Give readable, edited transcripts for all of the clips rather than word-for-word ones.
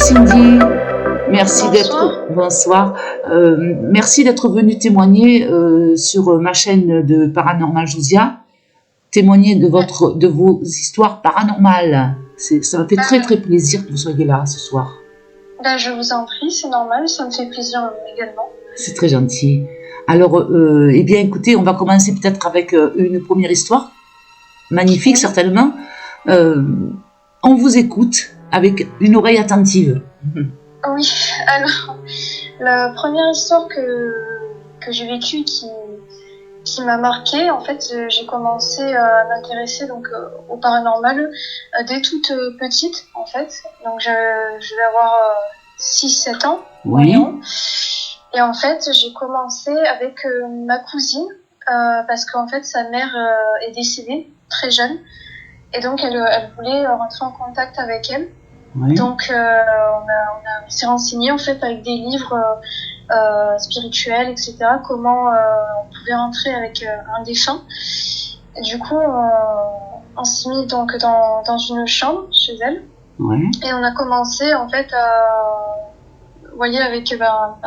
Cindy. Merci Bonsoir. Bonsoir. Merci d'être venu témoigner sur ma chaîne de Paranormal Jousia. Témoigner de vos histoires paranormales. Ça me fait très très plaisir que vous soyez là ce soir. Je vous en prie, c'est normal, ça me fait plaisir également. C'est très gentil. Alors, eh bien, écoutez, on va commencer peut-être avec une première histoire. Magnifique, certainement. On vous écoute avec une oreille attentive. Oui, alors, la première histoire que j'ai vécue qui m'a marquée, en fait, j'ai commencé à m'intéresser au paranormal dès toute petite, en fait. Donc, je vais avoir 6-7 ans. Oui. Environ. Et en fait, j'ai commencé avec ma cousine, parce qu'en fait, sa mère est décédée très jeune. Et donc, elle voulait rentrer en contact avec elle. Oui. Donc, on s'est renseigné, en fait, avec des livres spirituels, etc., comment on pouvait rentrer avec un défunt. Et du coup, on s'est mis donc dans une chambre chez elle. Ouais. Et on a commencé, en fait, à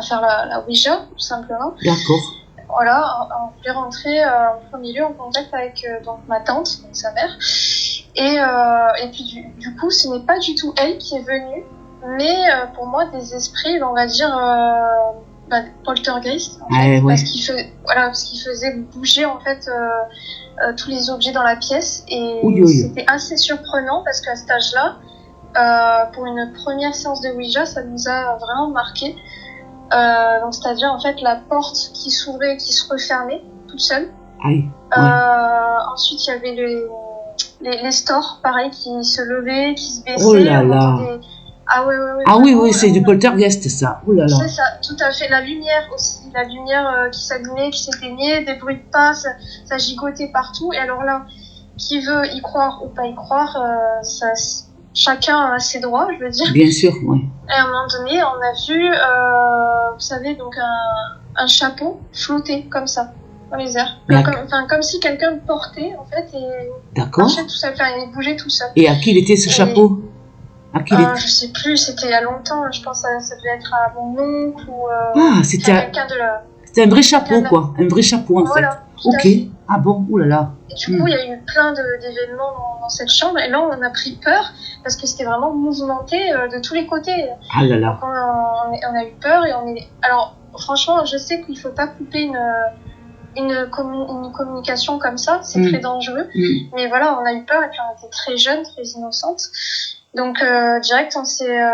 faire la Ouija, tout simplement. D'accord. Voilà, on voulait rentrer en premier lieu en contact avec donc ma tante, donc sa mère. Et puis du coup, ce n'est pas du tout elle qui est venue, mais pour moi des esprits, on va dire poltergeist, en fait, ouais. parce qu'il faisait bouger en fait tous les objets dans la pièce, et c'était assez surprenant parce qu'à cet âge-là, pour une première séance de Ouija, ça nous a vraiment marqué. Donc c'est-à-dire en fait la porte qui s'ouvrait et qui se refermait toute seule. Aïe. Ensuite il y avait les stores, pareil, qui se levaient, qui se baissaient. Oh là là. Oui, c'est du poltergeist, ça. Oh là là. C'est ça, tout à fait. La lumière aussi, la lumière qui s'allumait, qui s'éteignait, des bruits de pas, ça gigotait partout. Et alors là, qui veut y croire ou pas y croire, chacun a ses droits, je veux dire. Bien sûr, oui. Et à un moment donné, on a vu, vous savez, donc un chapeau flotter comme ça dans les airs, comme si quelqu'un le portait en fait, et marchait tout seul, il bougeait tout seul. Et à qui il était ce chapeau? Je sais plus, c'était il y a longtemps, je pense que ça devait être à mon oncle ou c'était quelqu'un de la... C'était un vrai chapeau, quoi. Un vrai chapeau, en fait. Ok. Ah bon, oulala. Et du coup, il y a eu plein d'événements dans cette chambre, et là, on a pris peur, parce que c'était vraiment mouvementé de tous les côtés. Ah là là. Donc on a eu peur, et alors, franchement, je sais qu'il faut pas couper une communication comme ça, c'est très dangereux. Mais voilà, on a eu peur, et puis on était très jeunes, très innocentes. Donc, direct, on s'est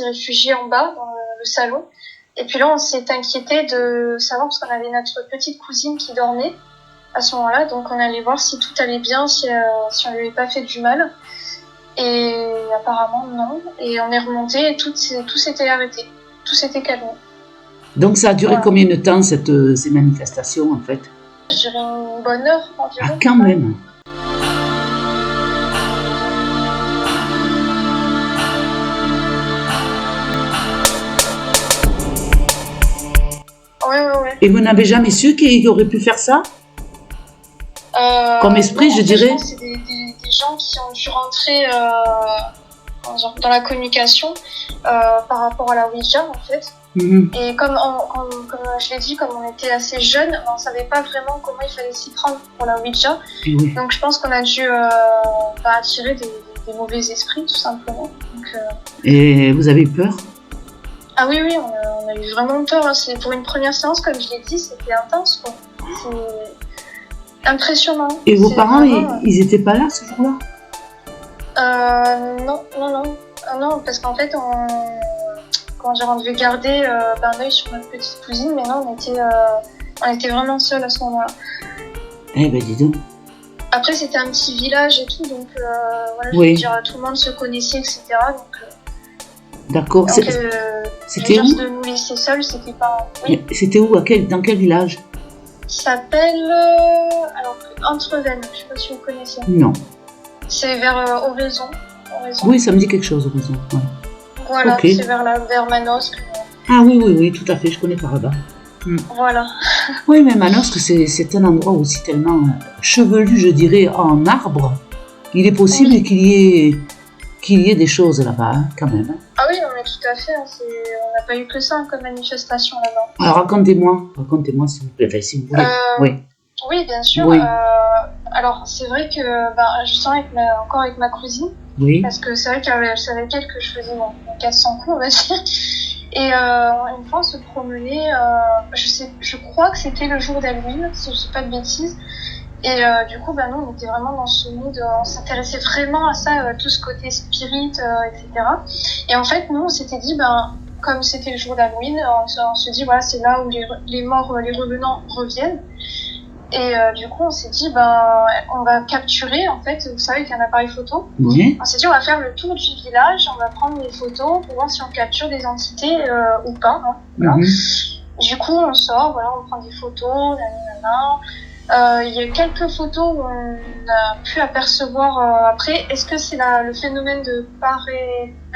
réfugiés en bas, dans le salon. Et puis là, on s'est inquiété de savoir, parce qu'on avait notre petite cousine qui dormait à ce moment-là. Donc, on allait voir si tout allait bien, si on lui avait pas fait du mal. Et apparemment, non. Et on est remonté et tout s'était arrêté. Tout s'était calmé. Donc, ça a duré combien de temps, ces manifestations, en fait? Je dirais une bonne heure environ. Ah, quand même. Ouais. Et vous n'avez jamais su qu'il aurait pu faire ça? Comme esprit, je dirais. Je pense que c'est des gens qui ont dû rentrer dans la communication par rapport à la Ouija, en fait. Et comme je l'ai dit, comme on était assez jeunes, on ne savait pas vraiment comment il fallait s'y prendre pour la Ouija. Oui. Donc je pense qu'on a dû attirer des mauvais esprits, tout simplement. Donc, Et vous avez eu peur? Ah oui, on a eu vraiment peur. C'est pour une première séance, comme je l'ai dit, c'était intense, quoi. C'est impressionnant. Et vos parents, ils étaient pas là ce jour-là? Non, parce qu'en fait, on devait garder un œil sur notre petite cousine, mais non, on était vraiment seuls à ce moment-là. Eh ben, dis donc. Après, c'était un petit village et tout, donc voilà, je veux dire, tout le monde se connaissait, etc. D'accord. C'était où? De nous laisser seuls, c'était pas... Oui. C'était où? Dans quel village? Ça s'appelle... Entrevennes, je sais pas si vous connaissez. Non. C'est vers Oraison. Oui, ça me dit quelque chose, Oraison. Ouais. Voilà, c'est vers Manosque. Ah oui, tout à fait, je connais par là-bas. Voilà. Oui, mais Manosque, c'est un endroit aussi tellement chevelu, je dirais, en arbre. Il est possible qu'il y ait qu'il y ait des choses là-bas, hein, quand même. Ah oui, non, mais tout à fait. On n'a pas eu que ça comme manifestation là-bas. Alors racontez-moi s'il vous plaît, enfin, si vous voulez. Oui. Oui, bien sûr. Oui. Alors, c'est vrai que je sens encore avec ma cousine, Oui. parce que c'est vrai c'est avec elle que je faisais mon 400 coups, on va dire. Et une fois, on se promenait, je crois que c'était le jour d'Halloween, si je ne dis pas de bêtises. Et du coup, nous, on était vraiment dans ce mood, on s'intéressait vraiment à ça, tout ce côté spirit, etc. Et en fait, nous, on s'était dit, comme c'était le jour d'Halloween, on se dit, voilà, c'est là où les morts, les revenants reviennent. Et du coup, on s'est dit, on va capturer, en fait, vous savez, avec un appareil photo. Oui. On s'est dit, on va faire le tour du village, on va prendre des photos pour voir si on capture des entités ou pas. Hein, voilà. Du coup, on sort, voilà, on prend des photos, il y a quelques photos où on a pu apercevoir après. Est-ce que c'est le phénomène de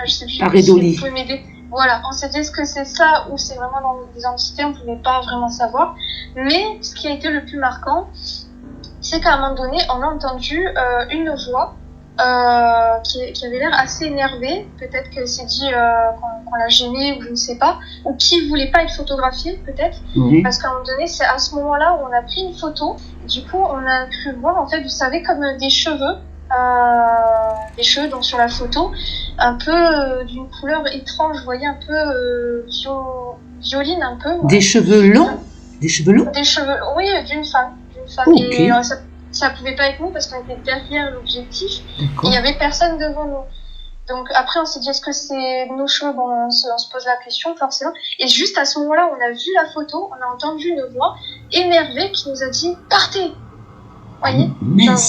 je sais plus pareidolie. Si vous pouvez m'aider. Voilà, on s'est dit est-ce que c'est ça ou c'est vraiment dans des entités, on pouvait pas vraiment savoir. Mais ce qui a été le plus marquant, c'est qu'à un moment donné, on a entendu une voix qui avait l'air assez énervée. Peut-être que c'est dit qu'on l'a gênée ou je ne sais pas, ou qui voulait pas être photographiée peut-être, parce qu'à un moment donné, c'est à ce moment-là où on a pris une photo. Du coup, on a pu voir en fait, vous savez, comme des cheveux donc sur la photo, un peu d'une couleur étrange, vous voyez, un peu violine un peu. Ouais. Des cheveux longs. Des cheveux longs. Des cheveux, oui, d'une femme. Okay. Et ça pouvait pas être nous parce qu'on était derrière l'objectif. Et il y avait personne devant nous. Donc après on s'est dit est-ce que c'est nos cheveux, on se pose la question forcément. Et juste à ce moment-là on a vu la photo, on a entendu une voix énervée qui nous a dit partez. Vous voyez, donc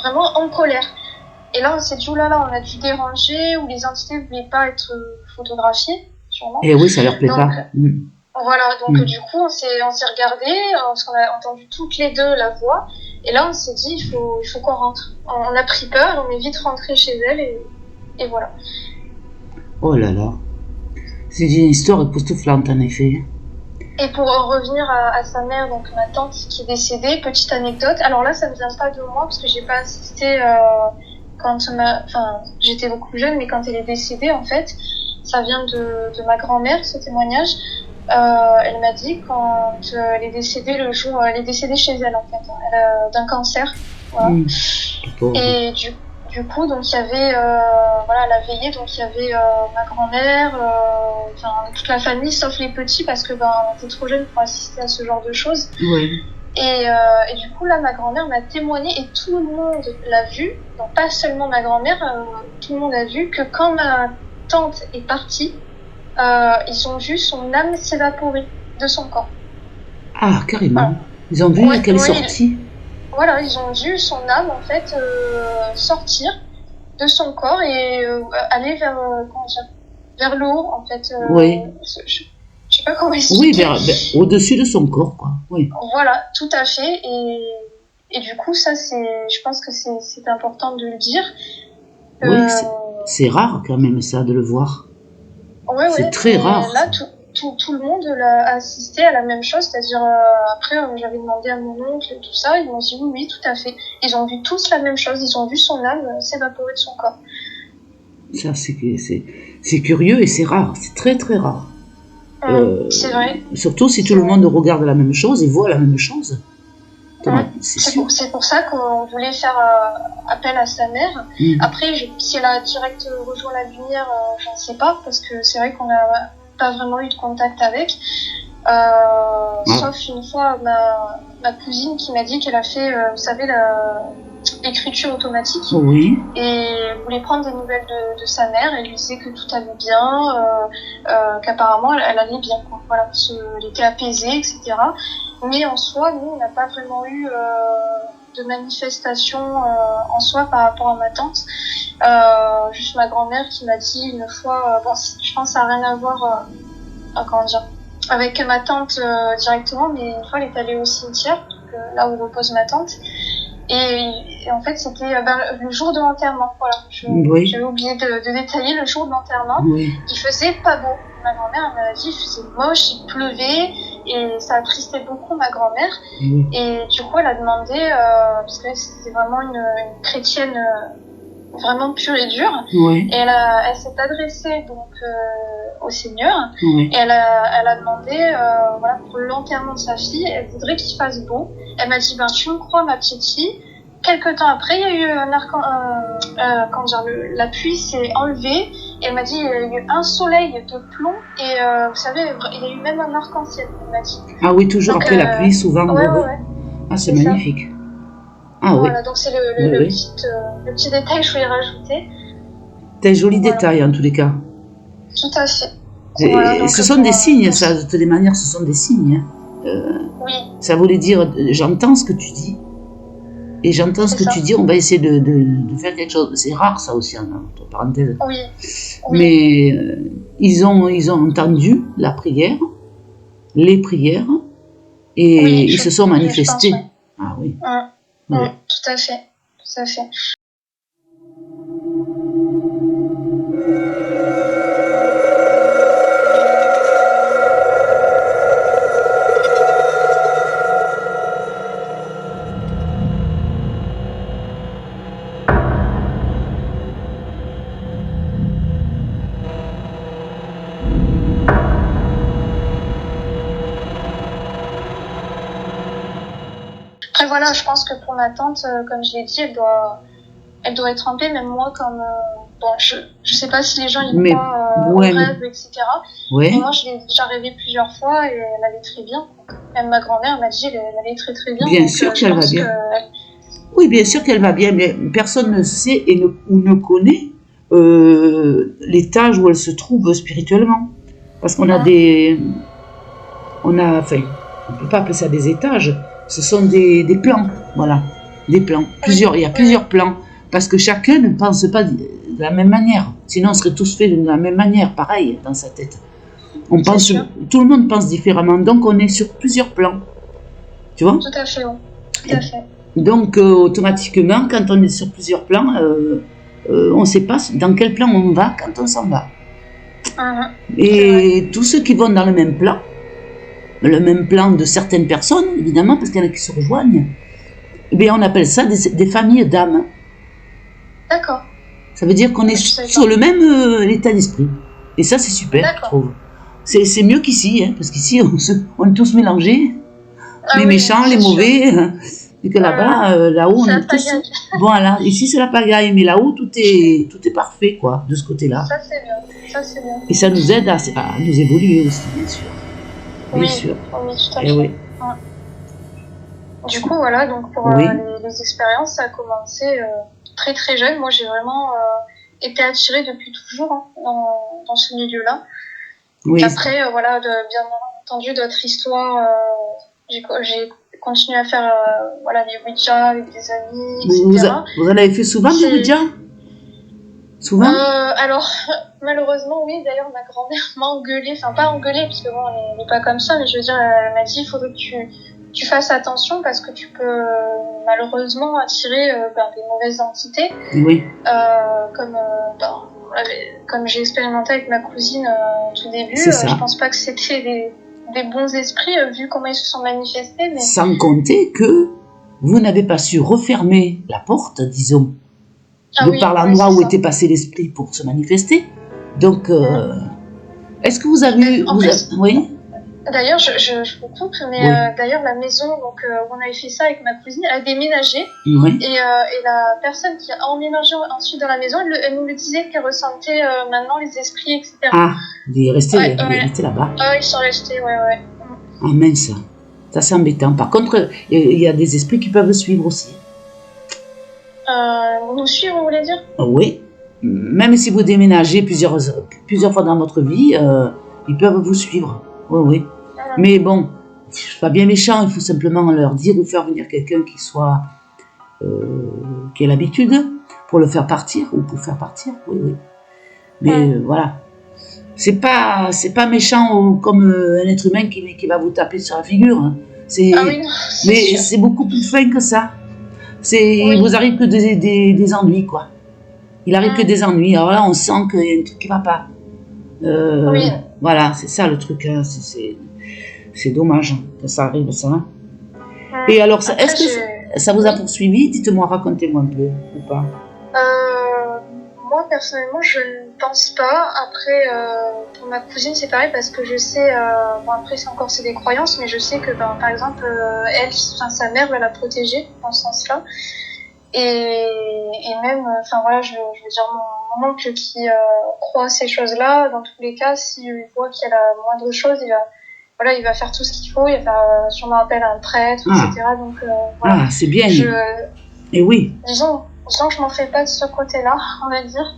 vraiment en colère. Et là on s'est dit oulala, on a dû déranger ou les entités voulaient pas être photographiées sûrement. Et oui, ça leur plaît pas. Voilà, donc du coup on s'est regardé parce qu'on a entendu toutes les deux la voix. Et là, on s'est dit, il faut qu'on rentre. On a pris peur, on est vite rentré chez elle et voilà. Oh là là. C'est une histoire époustouflante, en effet. Et pour revenir à sa mère, donc ma tante qui est décédée, petite anecdote. Alors là, ça ne vient pas de moi parce que j'ai pas assisté quand j'étais beaucoup jeune, mais quand elle est décédée, en fait, ça vient de ma grand-mère, ce témoignage. Elle m'a dit quand elle est décédée elle est décédée chez elle en fait, d'un cancer. Voilà. Et du coup donc il y avait la veillée, donc il y avait ma grand-mère, toute la famille sauf les petits parce que on était trop jeunes pour assister à ce genre de choses. Oui. Et du coup là ma grand-mère m'a témoigné et tout le monde l'a vu, donc pas seulement ma grand-mère, tout le monde a vu que quand ma tante est partie, ils ont vu son âme s'évaporer de son corps. Ah, carrément. Voilà. Ils ont vu qu'elle est sortie. Voilà, ils ont vu son âme en fait sortir de son corps et aller vers le haut en fait. Oui. Je sais pas comment expliquer. Oui, au-dessus de son corps, quoi. Oui. Voilà, tout à fait. Et du coup, ça, je pense que c'est important de le dire. Oui, c'est rare quand même ça de le voir. Ouais, c'est très rare. Là, tout le monde a assisté à la même chose, c'est-à-dire après j'avais demandé à mon oncle et tout ça, ils m'ont dit oui, tout à fait. Ils ont vu tous la même chose, ils ont vu son âme s'évaporer de son corps. Ça, c'est curieux et c'est rare, c'est très très rare. C'est vrai. Surtout si tout le monde regarde la même chose et voit la même chose. C'est pour ça qu'on voulait faire appel à sa mère. Après, si elle a direct rejoint la lumière, je ne sais pas, parce que c'est vrai qu'on n'a pas vraiment eu de contact avec. Sauf une fois ma cousine qui m'a dit qu'elle a fait, vous savez, l'écriture automatique. Oui. Et elle voulait prendre des nouvelles de sa mère. Elle lui disait que tout allait bien, qu'apparemment elle allait bien, quoi. Voilà, elle était apaisée, etc. Mais en soi, nous, on n'a pas vraiment eu de manifestation en soi par rapport à ma tante. Juste ma grand-mère qui m'a dit une fois, je pense que ça n'a rien à voir avec ma tante directement, mais une fois elle est allée au cimetière, là où repose ma tante. Et en fait, c'était le jour de l'enterrement. Voilà, j'avais oublié de détailler le jour de l'enterrement. Oui. Il faisait pas beau. Ma grand-mère m'a dit il faisait moche, il pleuvait et ça attristait beaucoup ma grand-mère. Et du coup, elle a demandé, parce que c'était vraiment une chrétienne vraiment pure et dure. Oui. Et elle s'est adressée donc au Seigneur. Oui. Et elle a demandé, voilà, pour l'enterrement de sa fille, elle voudrait qu'il fasse beau. Elle m'a dit, ben tu me crois, ma petite fille. Quelque temps après, il y a eu la pluie s'est enlevée. Et elle m'a dit, il y a eu un soleil de plomb. Et vous savez, il y a eu même un arc-en-ciel. Elle m'a dit. Ah oui, toujours donc, après la pluie, souvent. Ouais. Ah, c'est magnifique. Ça. Ah voilà, oui. donc c'est le petit détail que je voulais rajouter. C'est un joli détail en tous les cas. Tout à fait. Voilà, donc ce sont des signes, ça, de toutes les manières, ce sont des signes. Oui. Ça voulait dire, j'entends ce que tu dis, et j'entends ce que tu dis, on va essayer de faire quelque chose. C'est rare ça aussi, entre parenthèses. Oui. Mais ils ont entendu la prière, les prières, et ils se sont manifestés. Pense, Ah oui. Tout à fait. Tout à fait. Après voilà, je pense que pour ma tante, comme je l'ai dit, elle doit être trempée, même moi comme bon, je sais pas si les gens y croient aux rêves, etc. Ouais. Mais moi je l'ai déjà rêvé plusieurs fois et elle allait très bien. Même ma grand-mère m'a dit elle allait très très bien. Bien sûr qu'elle va bien. Oui, bien sûr qu'elle va bien, mais personne ne sait ou ne connaît l'étage où elle se trouve spirituellement. Parce qu'on a enfin, on ne peut pas appeler ça des étages, ce sont des plans, voilà, des plans. Il y a plusieurs plans, parce que chacun ne pense pas de la même manière. Sinon, on serait tous faits de la même manière, pareil, dans sa tête. Tout le monde pense différemment, donc on est sur plusieurs plans. Tu vois ? Tout à fait, oui. Tout à fait. Donc, automatiquement, quand on est sur plusieurs plans, on ne sait pas dans quel plan on va quand on s'en va. Et tous ceux qui vont dans le même plan de certaines personnes, évidemment, parce qu'il y en a qui se rejoignent, eh on appelle ça des familles d'âmes. D'accord. Ça veut dire qu'on est sur le même état d'esprit. Et ça, c'est super, je trouve. C'est mieux qu'ici, hein, parce qu'ici, on est tous mélangés. Les méchants, les mauvais. Et que là-bas, là-haut, on est tous... Voilà, ici, c'est la pagaille, mais là-haut, tout est parfait, quoi, de ce côté-là. Ça, c'est bien. Et ça nous aide à nous évoluer aussi, bien sûr. Oui, tout à fait. Oui. Du coup, voilà, donc pour les expériences, ça a commencé très très jeune. Moi, j'ai vraiment été attirée depuis toujours dans ce milieu-là. Oui. Après, voilà, bien entendu, d'autres histoires, j'ai continué à faire des Ouija avec des amis, etc. Vous en avez fait souvent des Ouija ? Souvent alors, malheureusement, oui. D'ailleurs, ma grand-mère m'a engueulée. Enfin, pas engueulée, parce que bon, elle n'est pas comme ça, mais je veux dire, elle m'a dit il faudrait que tu fasses attention parce que tu peux malheureusement attirer des mauvaises entités. Oui. Comme j'ai expérimenté avec ma cousine au tout début, je pense pas que c'était des bons esprits vu comment ils se sont manifestés. Mais... Sans compter que vous n'avez pas su refermer la porte, disons. Par l'endroit où était passé l'esprit pour se manifester. Donc, est-ce que vous avez... Oui. D'ailleurs, je vous coupe, mais d'ailleurs, la maison où on avait fait ça avec ma cousine, elle a déménagé. Oui. Et la personne qui a emménagé ensuite dans la maison, elle nous le disait qu'elle ressentait maintenant les esprits, etc. Ah, il est resté là-bas. Ils sont restés, ouais. Ah mince, ça c'est embêtant. Par contre, il y a des esprits qui peuvent suivre aussi. Nous suivre, vous voulez dire ? Oui. Même si vous déménagez plusieurs fois dans votre vie, ils peuvent vous suivre. Oui. Mais bon, c'est pas bien méchant, il faut simplement leur dire ou faire venir quelqu'un qui ait l'habitude pour le faire partir ou pour faire partir. Oui. Mais voilà. C'est pas méchant comme un être humain qui va vous taper sur la figure. Hein. Mais c'est beaucoup plus fin que ça. Il vous arrive que des ennuis, quoi. Il arrive que des ennuis. Alors là, on sent qu'il y a un truc qui va pas. Voilà, c'est ça le truc. Hein. C'est dommage que ça arrive, ça. Et alors, est-ce que ça vous a poursuivi ? Dites-moi, racontez-moi un peu, ou pas ? moi, personnellement, je ne pense pas. Après, pour ma cousine, c'est pareil parce que je sais, bon, après, c'est des croyances, mais je sais que, ben, par exemple, elle, enfin, sa mère va la protéger dans ce sens-là. Et même, enfin, voilà, je veux dire, mon oncle qui croit ces choses-là, dans tous les cas, s'il voit qu'il y a la moindre chose, il va faire tout ce qu'il faut, il va faire sûrement appel à un prêtre, etc. Donc, voilà. Ah, c'est bien. Et oui. Disons que je m'en fais pas de ce côté-là, on va dire.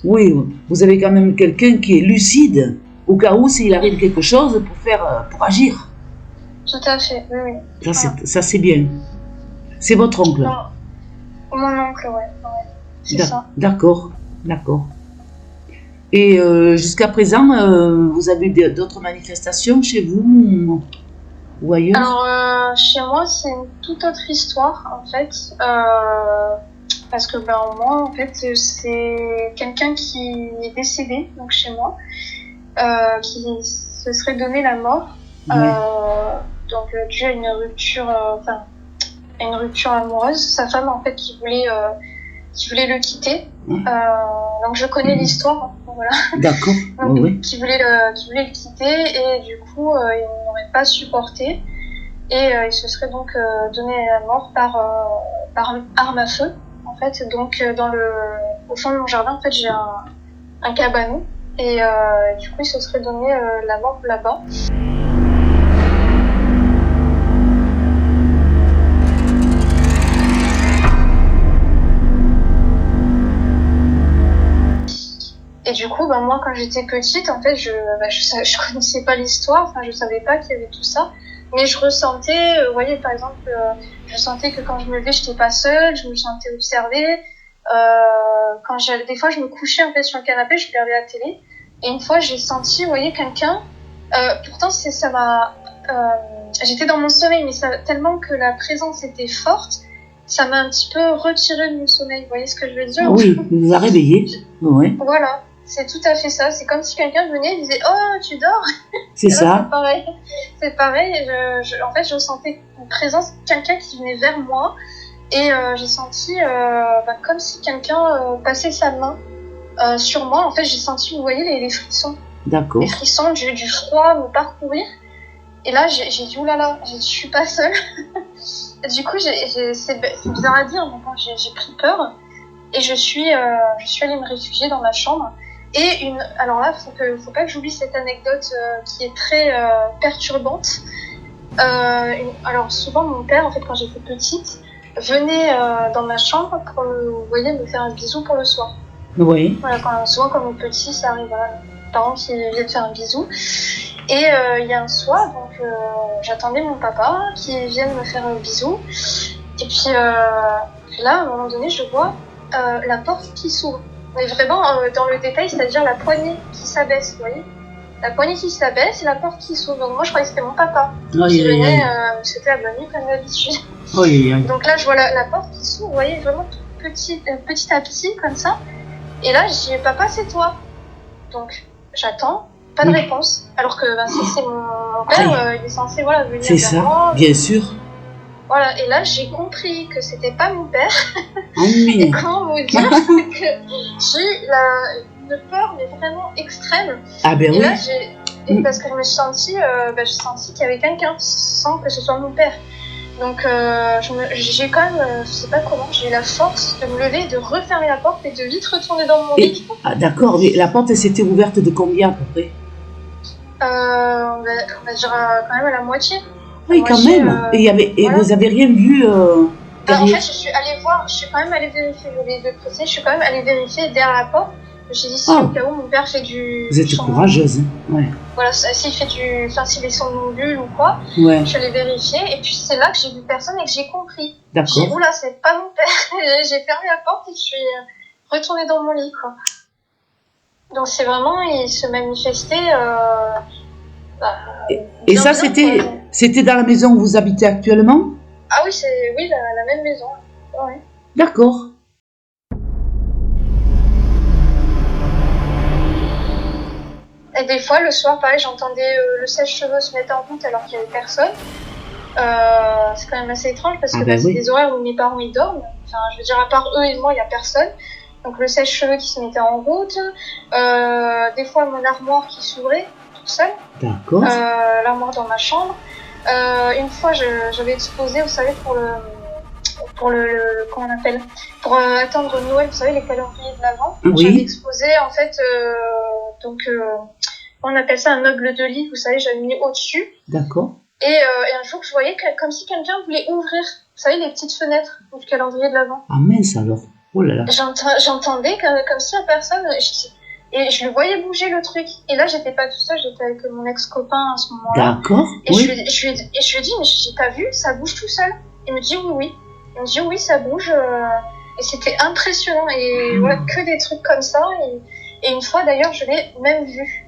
Oui, vous avez quand même quelqu'un qui est lucide, au cas où s'il arrive quelque chose pour agir. Tout à fait, oui. Ça, c'est bien. C'est votre oncle? Non. Mon oncle, ouais. C'est ça. D'accord. Et jusqu'à présent, vous avez d'autres manifestations chez vous ou ailleurs? Alors, chez moi, c'est une toute autre histoire, en fait. Parce que, moi, en fait, c'est quelqu'un qui est décédé, donc chez moi, qui se serait donné la mort. Donc, dû à une rupture, une rupture amoureuse. Sa femme, en fait, qui voulait le quitter. Donc, je connais l'histoire, voilà. D'accord. Donc, oui. Qui voulait le quitter, et du coup, il n'aurait pas supporté. Et il se serait donc donné la mort par arme à feu, en fait. Donc, au fond de mon jardin, en fait, j'ai un cabanon. Et du coup, il se serait donné la mort là-bas. Et du coup, moi, quand j'étais petite, en fait, je connaissais pas l'histoire, enfin, je savais pas qu'il y avait tout ça. Mais je ressentais, vous voyez, par exemple, je sentais que quand je me levais, j'étais pas seule, je me sentais observée. Des fois, je me couchais, en fait, sur le canapé, je regardais la télé. Et une fois, j'ai senti, vous voyez, quelqu'un, pourtant, j'étais dans mon sommeil, mais tellement que la présence était forte, ça m'a un petit peu retiré de mon sommeil. Vous voyez ce que je veux dire? Oui, vous a réveillé. Oui. Voilà, c'est tout à fait ça. C'est comme si quelqu'un venait et disait « Oh, tu dors ?» C'est ça. C'est pareil. En fait, je ressentais une présence, quelqu'un qui venait vers moi. Et j'ai senti comme si quelqu'un passait sa main sur moi. En fait, j'ai senti, vous voyez, les frissons. D'accord. Les frissons du froid me parcourir. Et là, j'ai dit « Ouh là là, je suis pas seule. » Du coup, c'est bizarre à dire, mais bon, j'ai pris peur. Et je suis allée me réfugier dans ma chambre. Et alors là, faut pas que j'oublie cette anecdote qui est très perturbante. Alors souvent, mon père, en fait, quand j'étais petite, venait dans ma chambre pour me faire un bisou pour le soir. Oui. Voilà, souvent quand on est petit, ça arrive, mes parents qui viennent faire un bisou. Et il y a un soir, donc j'attendais mon papa qui vienne me faire un bisou. Et puis là, à un moment donné, je vois la porte qui s'ouvre. Mais vraiment dans le détail, c'est-à-dire la poignée qui s'abaisse, vous voyez. La poignée qui s'abaisse et la porte qui s'ouvre. Donc moi, je croyais que c'était mon papa qui venait me souhaiter la bonne nuit comme d'habitude. Donc là, je vois la porte qui s'ouvre, vous voyez, vraiment petit à petit, comme ça. Et là, je dis « Papa, c'est toi ?» Donc, j'attends, pas de réponse. Alors que si c'est mon père, il est censé venir vers moi. C'est ça, bien sûr. Voilà, et là, j'ai compris que c'était pas mon père. Oh, mais... Et comment vous dire que j'ai eu une peur, mais vraiment extrême. Ah ben et oui. Là, parce que je me suis sentie, j'ai senti qu'il y avait quelqu'un sans que ce soit mon père. Donc, j'ai quand même, je sais pas comment, j'ai eu la force de me lever, de refermer la porte et de vite retourner dans mon lit. Ah d'accord, mais la porte, elle s'était ouverte de combien à peu près? On va dire quand même à la moitié. Oui, quand même. Et vous avez rien vu en fait, je suis quand même allée vérifier, je voulais le préciser, je suis quand même allée vérifier derrière la porte. Je me suis dit, si au cas où mon père fait du... Vous êtes courageuse, hein. Ouais. Voilà, s'il fait s'il est somnambule ou quoi, ouais. Je suis allée vérifier. Et puis c'est là que j'ai vu personne et que j'ai compris. D'accord. J'ai dit, oula, c'est pas mon père. J'ai fermé la porte et je suis retournée dans mon lit, quoi. Donc c'est vraiment, il se manifestait... et ça, c'était dans la maison où vous habitez actuellement? Ah oui, c'est la même maison. Ouais. D'accord. Et des fois, le soir, pareil, j'entendais le sèche-cheveux se mettre en route alors qu'il n'y avait personne. C'est quand même assez étrange parce que c'est des horaires où mes parents ils dorment. Enfin, je veux dire, à part eux et moi, il n'y a personne. donc le sèche-cheveux qui se mettait en route, des fois mon armoire qui s'ouvrait toute seule, D'accord. l'armoire dans ma chambre. Une fois, j'avais exposé, vous savez, comment on appelle, pour attendre Noël, vous savez, les calendriers de l'Avent. Oui. J'avais exposé, en fait, on appelle ça un meuble de lit, vous savez, j'avais mis au-dessus. D'accord. Et un jour, je voyais comme si quelqu'un voulait ouvrir, vous savez, les petites fenêtres du calendrier de l'Avent. Ah mince alors. Oh là là. J'entendais comme si la personne... Et je le voyais bouger le truc. Et là, j'étais pas tout seul, j'étais avec mon ex-copain à ce moment-là. D'accord. Et oui. je lui ai dit, mais j'ai pas vu, ça bouge tout seul. Il me dit oui, oui. Il me dit oui, ça bouge. Et c'était impressionnant. Et voilà, que des trucs comme ça. Et une fois, d'ailleurs, je l'ai même vu,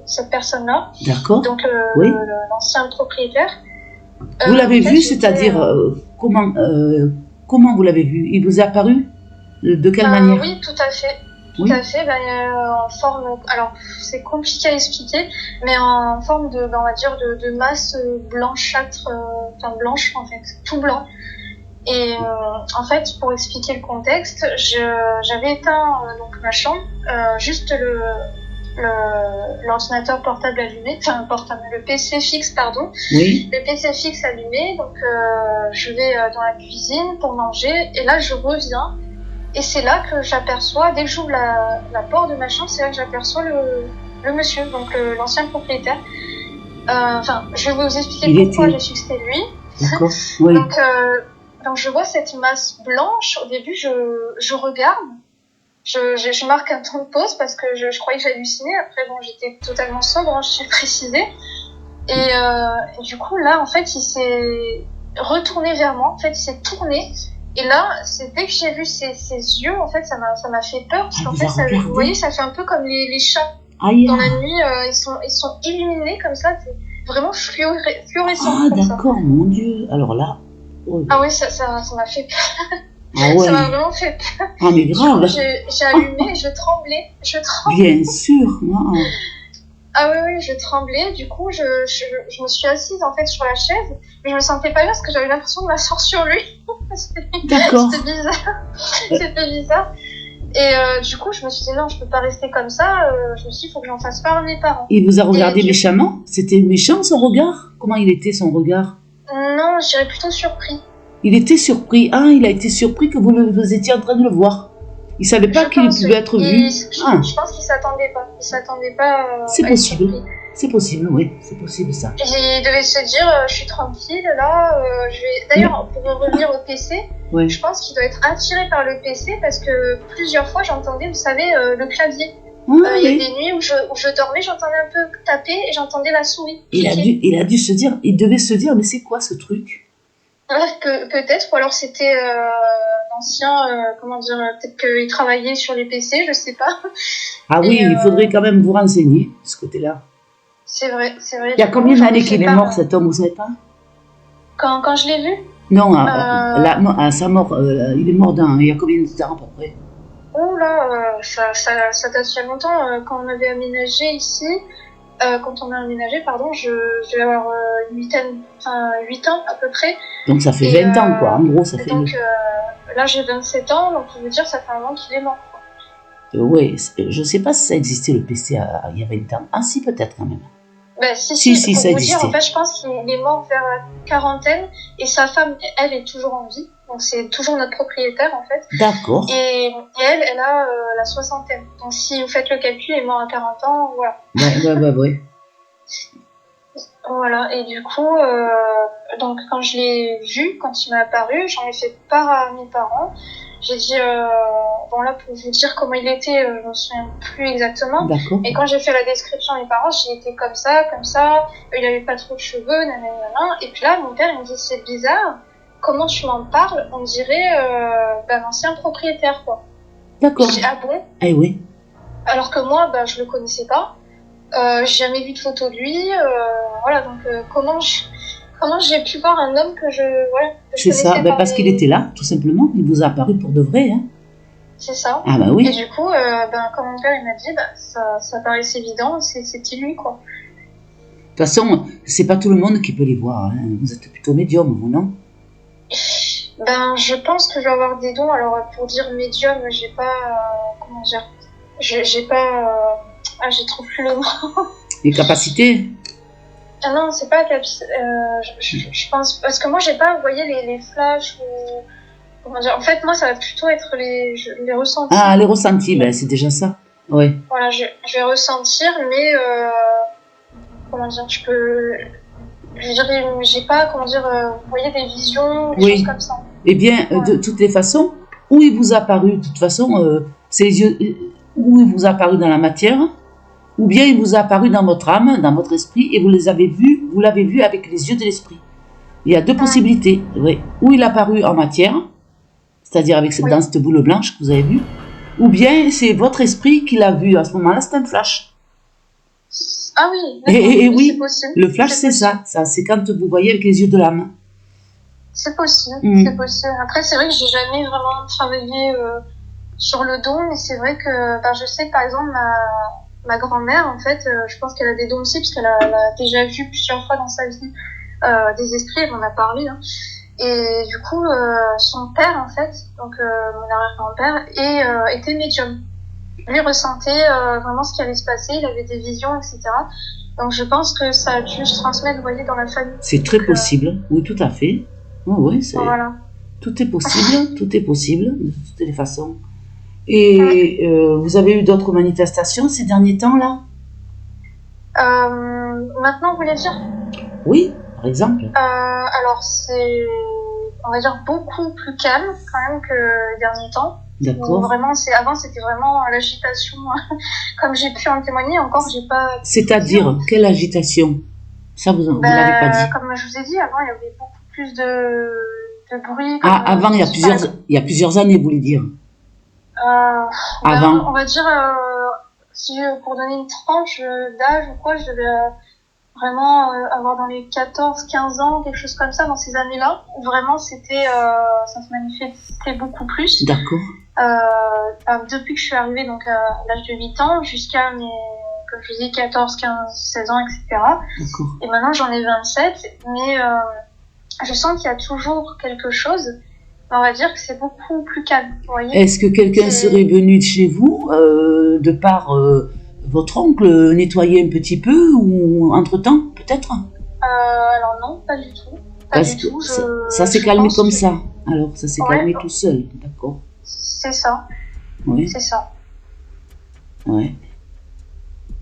cette personne-là. D'accord. Donc, oui. l'ancien propriétaire. Vous l'avez vu, c'est-à-dire comment vous l'avez vu? Il vous est apparu? De quelle manière? Oui, tout à fait. Tout à fait, en forme, alors c'est compliqué à expliquer, mais en forme de, on va dire, de masse blanchâtre, enfin blanche en fait, tout blanc. Et en fait, pour expliquer le contexte, j'avais éteint donc ma chambre, juste l'ordinateur portable allumé, enfin portable, le PC fixe pardon, oui. Le PC fixe allumé, donc je vais dans la cuisine pour manger, et là je reviens. Et c'est là que j'aperçois, dès que j'ouvre la porte de ma chambre, c'est là que j'aperçois le monsieur, donc l'ancien propriétaire. Enfin, je vais vous expliquer pourquoi j'ai su que c'était lui. D'accord, oui. Donc je vois cette masse blanche. Au début, je regarde. Je marque un temps de pause parce que je croyais que j'hallucinais. Après, bon, j'étais totalement sobre, je tiens à préciser. Et du coup, là, en fait, il s'est retourné vers moi. En fait, il s'est tourné. Et là, dès que j'ai vu ses yeux, en fait, ça m'a fait peur. Parce qu'en fait, vous voyez, ça fait un peu comme les chats. Dans la nuit, ils sont illuminés comme ça. C'est vraiment fluorescent. Ah, d'accord, mon Dieu. Alors là... Oh. Ah oui, ça m'a fait peur. Ah ouais. Ça m'a vraiment fait peur. Ah, mais grave. Du coup, j'ai allumé et je tremblais. Bien sûr. Ah oui, je tremblais. Du coup, je me suis assise en fait sur la chaise, mais je me sentais pas bien parce que j'avais l'impression de m'asseoir sur lui. D'accord. C'était bizarre. C'était bizarre. Et du coup, je me suis dit non, je peux pas rester comme ça. Je me suis dit, il faut que j'en fasse part à mes parents. Il vous a regardé méchamment? C'était méchant son regard? Comment il était son regard? Non, je dirais plutôt surpris. Il était surpris. Ah, il a été surpris que vous étiez en train de le voir. Il savait pas qu'il pouvait être vu. Je pense qu'il s'attendait pas. Il s'attendait pas. C'est possible. C'est possible, oui. C'est possible ça. Il devait se dire, je suis tranquille là. D'ailleurs, pour revenir au PC, je pense qu'il doit être attiré par le PC parce que plusieurs fois j'entendais, vous savez, le clavier. Il y a des nuits où je dormais, j'entendais un peu taper et j'entendais la souris. Il a dû se dire, il devait se dire, mais c'est quoi ce truc? Peut-être, ou alors c'était l'ancien, comment dire, peut-être qu'il travaillait sur les PC, je sais pas. Ah oui, il faudrait quand même vous renseigner de ce côté-là. C'est vrai. Il y a combien d'années qu'il est mort cet homme, vous savez pas? Quand je l'ai vu? Non, à sa mort, il est mort il y a combien de temps à peu près? Oh là, ça date il y a longtemps, quand on avait aménagé ici. Quand on a aménagé, pardon, je vais avoir 8 ans à peu près. Donc ça fait 20 ans, quoi. En gros, ça fait... Donc là, j'ai 27 ans, donc je veux dire, ça fait un an qu'il est mort, quoi. Oui, je sais pas si ça existait, le PC, il y a 20 ans. Ah si, peut-être quand même. Bah, si, pour ça vous existait. Dire, en fait, je pense qu'il est mort vers la quarantaine, et sa femme, elle, est toujours en vie. Donc c'est toujours notre propriétaire, en fait. D'accord. Et elle a la soixantaine. Donc si vous faites le calcul, elle est mort à 40 ans, voilà. Ouais. Voilà, et du coup, donc quand je l'ai vu, quand il m'est apparu, j'en ai fait part à mes parents. J'ai dit, bon là, pour vous dire comment il était, je me souviens plus exactement. D'accord. Et quand j'ai fait la description à mes parents, il était comme ça, il avait pas trop de cheveux, nanana. Et puis là, mon père, il me dit, c'est bizarre, comment tu m'en parles? On dirait l'ancien propriétaire, quoi. D'accord. J'ai dit, ah bon? Eh oui. Alors que moi, je le connaissais pas. J'ai jamais vu de photo de lui, voilà, donc comment j'ai pu voir un homme que je c'est ça, parce qu'il était là, tout simplement, il vous a apparu pour de vrai, hein. C'est ça. Ah bah oui. Et du coup, quand mon père il m'a dit, ça paraissait évident, c'était lui, quoi. De toute façon, c'est pas tout le monde qui peut les voir, hein. Vous êtes plutôt médium, vous, non? Ben, je pense que je vais avoir des dons. Alors, pour dire médium, j'ai pas, comment dire, j'ai pas, j'ai trop plus le mot. Les capacités? Ah non, c'est pas je pense, parce que moi, j'ai pas envoyé les flashs ou, comment dire, en fait, moi, ça va plutôt être les ressentis. Ah, les ressentis, ben, c'est déjà ça. Oui. Voilà, je vais ressentir, mais, comment dire, je veux dire, j'ai pas, comment dire, vous voyez, des visions, des choses comme ça. Eh bien, de toutes les façons, où il vous a apparu, de toute façon, c'est les yeux, où il vous a apparu dans la matière, ou bien il vous a apparu dans votre âme, dans votre esprit, et vous l'avez vu avec les yeux de l'esprit. Il y a deux possibilités, oui. Ou il a apparu en matière, c'est-à-dire avec dans cette boule blanche que vous avez vue, ou bien c'est votre esprit qui l'a vu. À ce moment-là, c'est un flash. Ah oui, et oui, c'est possible. Le flash, c'est ça. C'est quand vous voyez avec les yeux de l'âme. C'est possible, c'est possible. Après, c'est vrai que j'ai jamais vraiment travaillé sur le don, mais c'est vrai que je sais que par exemple ma grand-mère, en fait, je pense qu'elle a des dons aussi, parce qu'elle a déjà vu plusieurs fois dans sa vie des esprits, elle m'en a parlé. Hein. Et du coup, son père, en fait, donc mon arrière-grand-père, était médium. Lui ressentait vraiment ce qui allait se passer, il avait des visions, etc. Donc je pense que ça a dû se transmettre, vous voyez, dans la famille. C'est très possible, oui, tout à fait. Oui, voilà. Tout est possible, tout est possible, de toutes les façons. Et vous avez eu d'autres manifestations ces derniers temps-là? Maintenant, vous voulez dire? Oui, par exemple. Alors, c'est, on va dire, beaucoup plus calme quand même que les derniers temps. D'accord. Vraiment, avant, c'était vraiment l'agitation. Comme j'ai pu en témoigner, encore, j'ai pas... C'est-à-dire, quelle agitation? Ça, vous l'avez pas dit. Comme je vous ai dit, avant, il y avait beaucoup plus de bruit. Avant, il y a plusieurs années, vous voulez dire? Avant. On va dire, si pour donner une tranche d'âge ou quoi, je devais vraiment avoir dans les 14-15 ans, quelque chose comme ça, dans ces années-là, où vraiment c'était, ça se manifestait beaucoup plus. D'accord. Depuis que je suis arrivée donc à l'âge de 8 ans jusqu'à mes, comme je vous dis, 14, 15, 16 ans, etc. D'accord. Et maintenant j'en ai 27, mais je sens qu'il y a toujours quelque chose. On va dire que c'est beaucoup plus calme. Vous voyez. Est-ce que quelqu'un serait venu de chez vous, de par votre oncle, nettoyer un petit peu, ou entre-temps, peut-être? Alors non, pas du tout. Parce que ça s'est calmé comme ça. Alors, ça s'est calmé tout seul, d'accord. C'est ça. Oui. C'est ça. Ouais.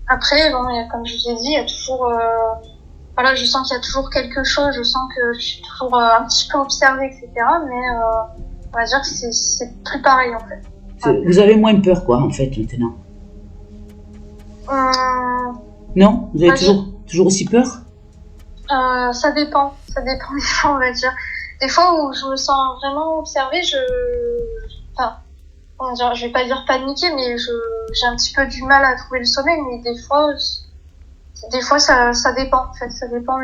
Après, bon, comme je vous ai dit, il y a toujours... voilà, je sens qu'il y a toujours quelque chose, je sens que je suis toujours un petit peu observée, etc. Mais on va dire que c'est plus pareil, en fait. Vous avez moins peur, quoi, en fait, maintenant. Non? Vous avez toujours aussi peur? Ça dépend des fois, on va dire. Des fois où je me sens vraiment observée, enfin, comment dire, je vais pas dire paniquer, mais j'ai un petit peu du mal à trouver le sommeil, mais des fois ça dépend, en fait, ça dépend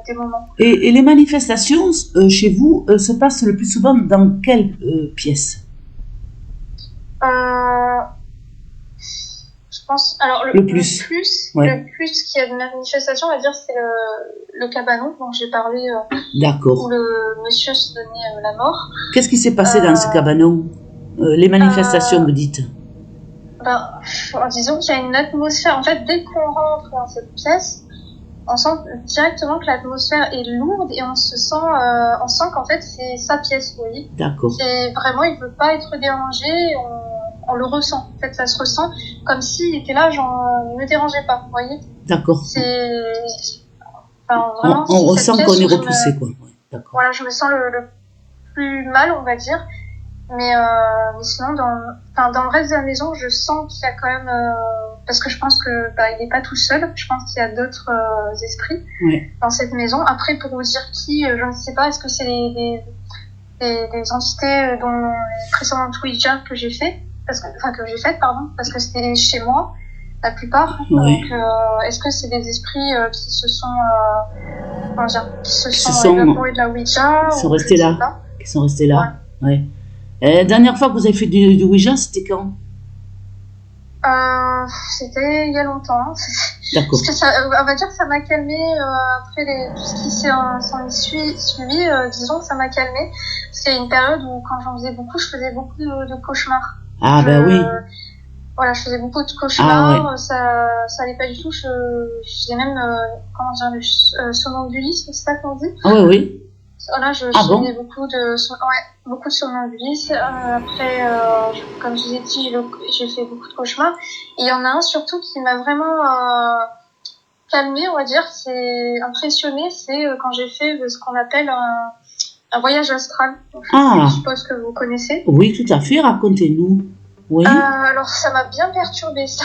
des moments. Et les manifestations chez vous se passent le plus souvent dans quelle pièce? Je pense, alors le plus qu'il y a de manifestations, on va dire, c'est le cabanon dont j'ai parlé, d'accord, où le monsieur se donnait la mort. Qu'est-ce qui s'est passé dans ce cabanon? Les manifestations, vous dites? Disons qu'il y a une atmosphère. En fait, dès qu'on rentre dans cette pièce, on sent directement que l'atmosphère est lourde et on sent qu'en fait c'est sa pièce, vous voyez. D'accord. Et vraiment, il veut pas être dérangé. On le ressent. En fait, ça se ressent comme s'il était là, genre, ne me dérangez pas, vous voyez. D'accord. Vraiment, on ressent qu'on est repoussé, quoi. Ouais, d'accord. Voilà, je me sens le plus mal, on va dire. Mais sinon, dans le reste de la maison, je sens qu'il y a quand même... parce que je pense que il n'est pas tout seul. Je pense qu'il y a d'autres esprits dans cette maison. Après, pour vous dire qui, je ne sais pas. Est-ce que c'est des entités dont les précédentes Ouija que j'ai faites, parce que c'était chez moi, la plupart. Ouais. Donc, est-ce que c'est des esprits qui se sont... évaporés de la Ouija, qui sont restés là. Qui sont restés là, ouais. La dernière fois que vous avez fait du Ouija, c'était quand? C'était il y a longtemps. D'accord. Parce que ça, on va dire que ça m'a calmé après tout ce qui s'en est suivi. Disons que ça m'a calmé. Parce qu'il y a une période où, quand j'en faisais beaucoup, je faisais beaucoup de cauchemars. Ah, ben oui. Voilà, je faisais beaucoup de cauchemars. Ah, ouais. Ça allait pas du tout. Je faisais même, comment dire, le somnambulisme, c'est ça qu'on dit? Ah, oui, oui. Voilà, je faisais beaucoup de somnambulisme. Après, comme je vous ai dit, j'ai fait beaucoup de cauchemars. Et il y en a un surtout qui m'a vraiment calmée, on va dire, c'est impressionné, c'est quand j'ai fait ce qu'on appelle un voyage astral. Donc, je suppose que vous connaissez. Oui, tout à fait, racontez-nous. Oui. Alors, ça m'a bien perturbée, ça.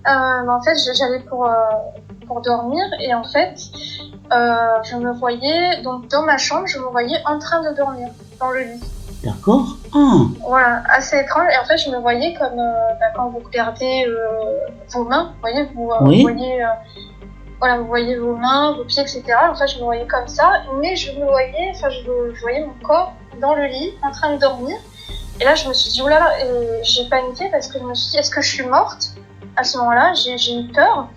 En fait, j'allais pour dormir et en fait, je me voyais, donc dans ma chambre, je me voyais en train de dormir dans le lit. D'accord. Voilà, assez étrange. Et en fait, je me voyais comme quand vous regardez vos mains, vous voyez, vous voyez, voilà, vous voyez vos mains, vos pieds, etc. En fait, je me voyais comme ça, mais je voyais mon corps dans le lit, en train de dormir. Et là, je me suis dit, oh là là, et j'ai paniqué parce que je me suis dit, est-ce que je suis morte? À ce moment-là, j'ai eu peur.